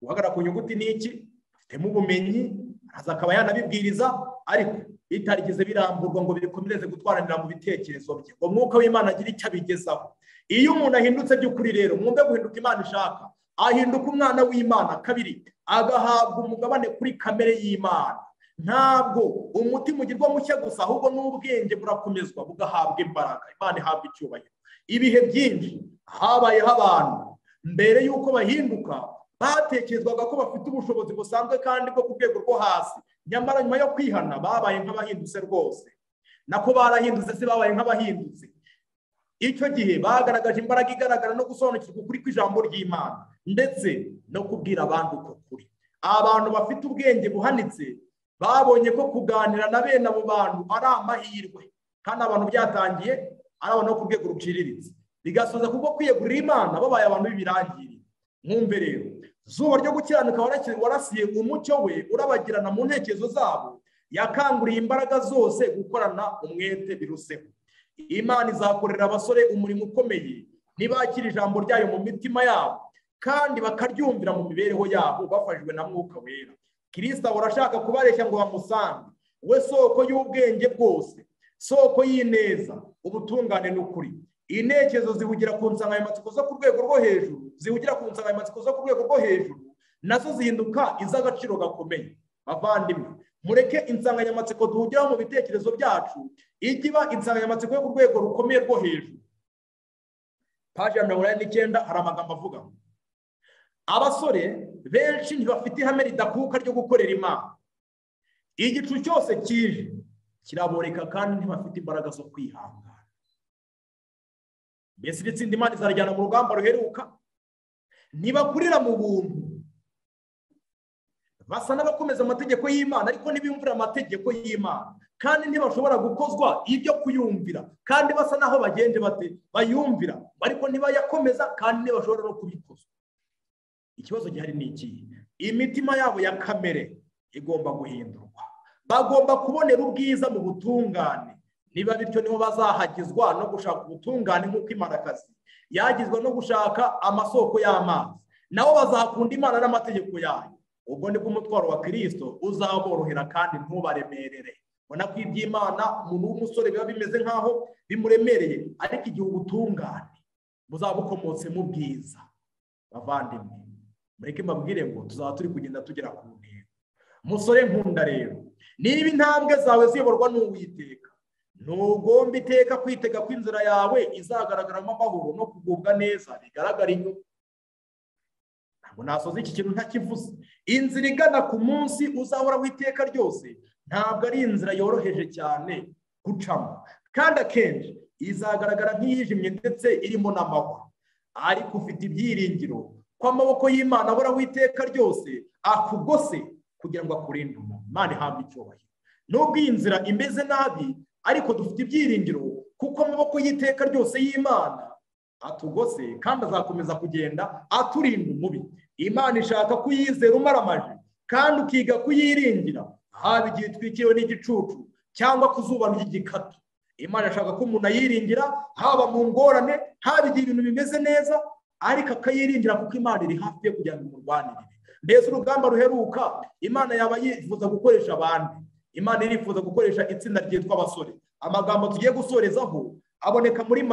Guhagarara ku nyuguti ni iki? Afitemo ubumenyi, aza akaba yanabibwiriza, ariko bitarigeze biramburwa ngo bikomereze gutwaranira mu bitekerezo bye, ngo Mwuka w'Imana agire icyo abigezaho. Iyo umuntu ahindutse by'ukuri rero, mwumve guhinduka Imana ishaka, ahinduka umwana w'Imana. Kabiri, agahabwa umugabane kuri kamere y'Imana. Ntabwo umutima ugirwa mushya gusa, ahubwo n'ubwenge burakomezwa bugahabwa imbaraga. Imana ihabwa icyubahiro. Ibihe byinshi habayeho abantu mbere y'uko bahinduka batekerezwaga ko bafite ubushobozi busanzwe kandi bwo ku rwego rwo hasi, nyamara nyuma yo kwihana babaye nk'abahindutse rwose. Nako barahindutse, se babaye nk'abahindutse. Icyo gihe bagaragaje imbaraga igaragara no gusobanukirwa ukuri kw'ijambo ry'Imana ndetse no kubwira abandi uko kuri. Abantu bafite ubwenge buhanitse babonye ko kuganira na bene abo bantu ari amahirwe, kandi abantu byatangiye ari abantu bo ku rwego ruciriritse, bigasoza kubwo kwiyegurira Imana babaye abantu b'ibirangirire. Mwumve rero, zuba ryo gukiranuka warasiye umucyo we urabagirana mu ntekerezo zabo, yakanguriye imbaraga zose gukorana umwete biruseho. Imana izakorera abasore umurimo ukomeye nibakira ijambo ryayo mu mitima yabo kandi bakaryumvira mu mibereho yabo bafashijwe na Mwuka Wera. Kristo ahora ashaka kubareshya ngo bamusange, we soko y'ubwenge bwose, soko y'ineza, ubutungane n'ukuri. Intekerezo zihugira ku nsanganyamatsiko zo ku rwego rwo hejuru, nazo zihinduka iz'agaciro gakomeye. Bavandimwe, mureke insanganyamatsiko duhugiraho mu bitekerezo byacu ijye iba insanganyamatsiko yo ku rwego rukomeye rwo hejuru. Paji ya 49 hari amagambo avuga ngo abasore benshi ntibafite ihame ridakuka ryo gukorera Imana. Igicu cyose kije kiraboreka kandi ntibafite imbaraga zo kwihangana. Mbese iri tsinda Imana izarajyana mu rugamba ruheruka. Ntibakurira mu buntu, basa n'abakomeza amategeko y'Imana ariko ntibiyumvira amategeko y'Imana, kandi ntibashobora gukozwa ibyo kuyumvira, kandi basa naho bagenje bate bayumvira ariko ntibayakomeza kandi ntibashobora no kubikozwa. Ikibazo gihari ni iki? Imitima yabo ya kamere igomba guhindurwa. Bagomba kubonera ubwiza mu butungane. Niba bityo niho bazahagizwa no gushaka ubutungane nk'uko Imanakazi yagizwa no gushaka amasoko y'amazi. Nabo bazakunda Imana n'amategeko yayo. Ubwo nibwo umutwaro wa Kristo uzaborohera kandi ntubaremerere. Ubona ko iby'Imana umuntu w'umusore biba bimeze nk'aho bimuremereye, ariko igihe ubutungane buzaba bukomotse mu bwiza. Bavandimwe, mureke mbabwire ngo tuzaba turi kugenda tugera ku ntego. Musore nkunda rero, niba intambwe zawe ziyoborwa n'Uwiteka, ntugomba iteka kwitega ko inzira yawe izagaragaramo amahoro no kugubwa neza bigaragara inyuma. Ntabwo nasoza iki kintu ntakivuze. Inzira igana ku munsi uzahora w'iteka ryose ntabwo ari inzira yoroheje cyane gucamo, kandi akenshi izagaragara nk'iyijimye ndetse irimo n'amahwa, ariko ufite ibyiringiro ko amaboko y'Imana aboraho iteka ryose akugose kugira ngo akurinde umuntu. Imana ihabwe icyubahiro. Nubwo iyi nzira imeze nabi, ariko dufite ibyiringiro kuko amaboko y'iteka ryose y'Imana atugose kandi azakomeza kugenda aturinda umubi. Imana ishaka kuyizera umaramaje kandi ukiga kuyiringira, haba igihe itwikiriwe n'igicucu cyangwa ku zuba ry'igikatu. Imana ishaka ko umuntu ayiringira haba mu ngorane, haba igihe ibintu bimeze neza, ariko akayiringira kuko Imana iri hafi yo kugira ngo imurwanirire. Mbese urugamba ruheruka Imana yaba yifuza gukoresha abandi. Imana irifuza gukoresha itsinda ryitwa abasore. Amagambo tugiye gusorezaho aboneka muri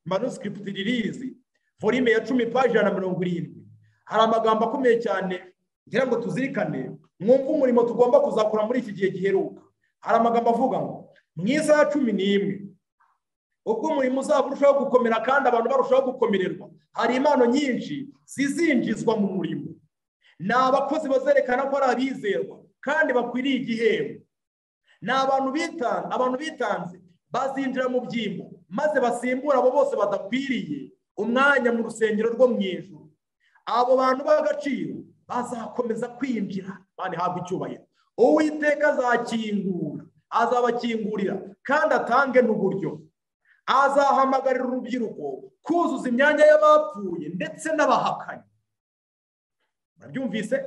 manuscript release volume ya 10 page 170. Hari amagambo akomeye cyane ngira ngo tuzirikane, mwumva umurimo tugomba kuzakora muri iki gihe giheruka. Hari amagambo avuga ngo mwiza ya 11 ubwo umurimo uzaba urushaho gukomera kandi abantu barushaho gukomererwa, hari impano nyinshi zizinjizwa mu murimo. Ni abakozi bazerekana ko ari abizerwa kandi bakwiriye igihembo. Ni abantu bitanze bazinjira mu byimbo maze basimbura abo bose badakwiriye umwanya mu rusengero rwo mu ijuru. Abo bantu b'agaciro bazakomeza kwinjira, bane habwa icyubahiro. Uwiteka azabakingurira kandi atange n'uburyo. Azahamagarira urubyiruko kuzuza imyanya y'abapfuye ndetse n'abahakanyi. Murabyumvise?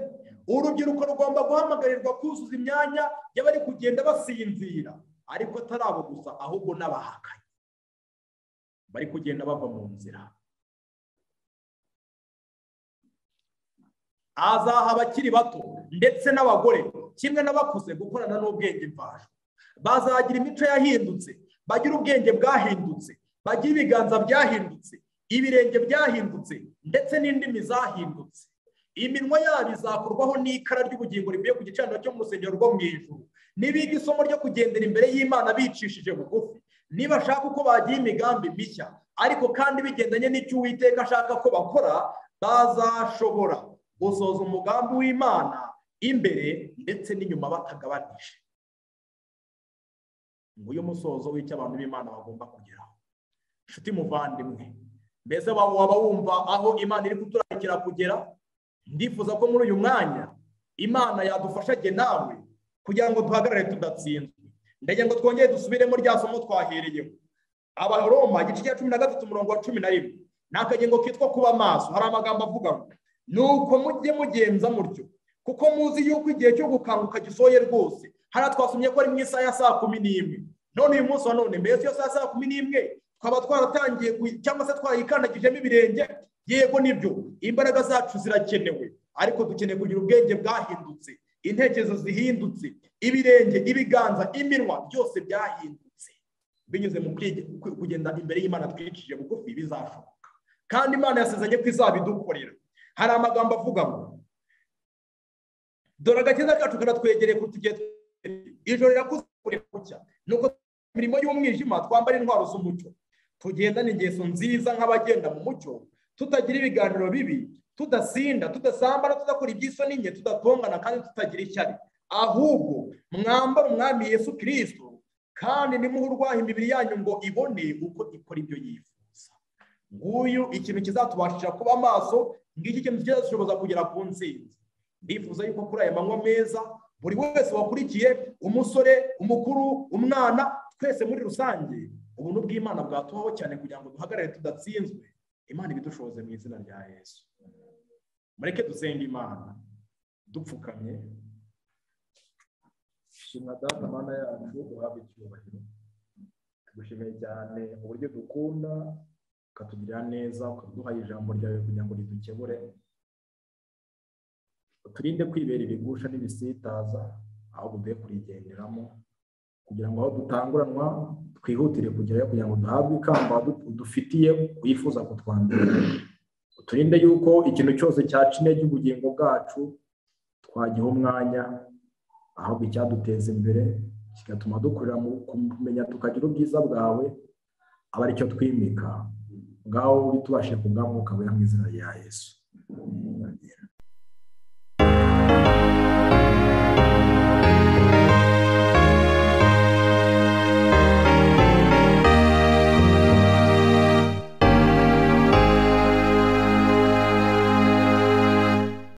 Urubyiruko rugomba guhamagarirwa kuzuza imyanya y'abari kugenda basinzira, ariko atari abo gusa, ahubwo n'abahakanyi bari kugenda bava mu nzira. Azaha abakiri bato ndetse n'abagore kimwe n'abakuze gukorana n'ubwenge mvajuru. Bazagira imico yahindutse, bagira ubwenge bwahindutse, bagira ibiganza byahindutse, ibirenge byahindutse ndetse n'indimi zahindutse. Iminwa yabo izakurwaho n'ikara ry'ubugingo rivuye ku gicaniro cyo mu rusengero rwo mu ijuru. Nibiga isomo ryo kugendera imbere y'Imana bicishije bugufi, nibashaka uko bagira imigambi mishya, ariko kandi bigendanye n'icyo Uwiteka ashaka ko bakora, bazashobora gusoza umugambi w'Imana imbere ndetse n'inyuma batagabanije. Nguyu musozo w'icyo abantu b'Imana bagomba kugeraho. Nshuti muvandimwe, mbese waba wumva aho Imana iri kuturarikira kugera? Ndifuza ko muri uyu mwanya Imana yadufasha jye nawe kugira ngo duhagarare tudatsinzwe. Ndagira ngo twongere dusubiremo rya somo twahereyeho. Abaroma igice cya 13 umurongo wa 11. Nakagengo kitwa kuba maso. Hari amagambo avuga ngo nuko mujye mugenza mutyo kuko muzi yuko igihe cyo gukanguka gisoye rwose. Hara twasomye ko ari mu isaha ya 11. None uyu munsi wa none mbese yo saa 11 twaba twaratangiye cyangwa se twayikandagijemo ibirenge. Yego nibyo, imbaraga zacu zirakenewe, ariko dukeneye kugira ubwenge bwahindutse, intekerezo zihindutse, ibirenge, ibiganza, iminwa byose byahindutse. Binyuze mu kugenda imbere y'Imana twicishije bugufi bizashoboka. Kandi Imana yasezeranye ko izabidukorera. Hari amagambo avuga ngo dore agakiza kacu karatwegereye kutugiye ijoro rirakuze kucya. Nuko imirimo y'umwijima twambara intwaro z'umucyo. Tugendane ingeso nziza nk'abagenda mu mucyo, tutagira ibiganiro bibi, tudasinda, tudasambana, tudakora iby'isoni nke, tudatongana kandi tutagira ishyari. Ahubwo mwambara umwami Yesu Kristo kandi nimuhurwaho imibiri yanyu ngo ibone uko ikora ibyo yifuza. Nguyu ikintu kizatubashira kuba maso, ngiki kintu kizashoboza kugera ku ntsinzi. Ndifuza yuko kuri aya manywa meza buri wese wakurikiye, umusore, umukuru, umwana, twese muri rusange, ubuntu bw'Imana bwatubaho cyane kugira ngo duhagarare tudatsinzwe. Imana ibidushoboze mu izina rya Yesu. Mureke dusenge Imana dupfukamye. Shimwa Data Mana yacu, uhabwe icyubahiro. Tugushimiye cyane uburyo dukunda, ukatugirira neza, ukaduha ijambo ryawe kugira ngo ridukebure. Uturinde kwibera ibigusha n'ibisitaza, ahubwo duhe kurigenderamo kugira ngo aho dutanguranwa twihutire kugerayo kugira ngo duhabwe ikamba dufitiye wifuza kutwambura. Uturinde yuko ikintu cyose cyaca intege ubugingo bwacu twagiha umwanya, ahubwo icyaduteza imbere kigatuma dukurira mu kumenya tukagira ubwiza bwawe, aba ari cyo twimika. Ngaho bitubashe kubw'Umwuka wera mu izina rya Yesu. Amen.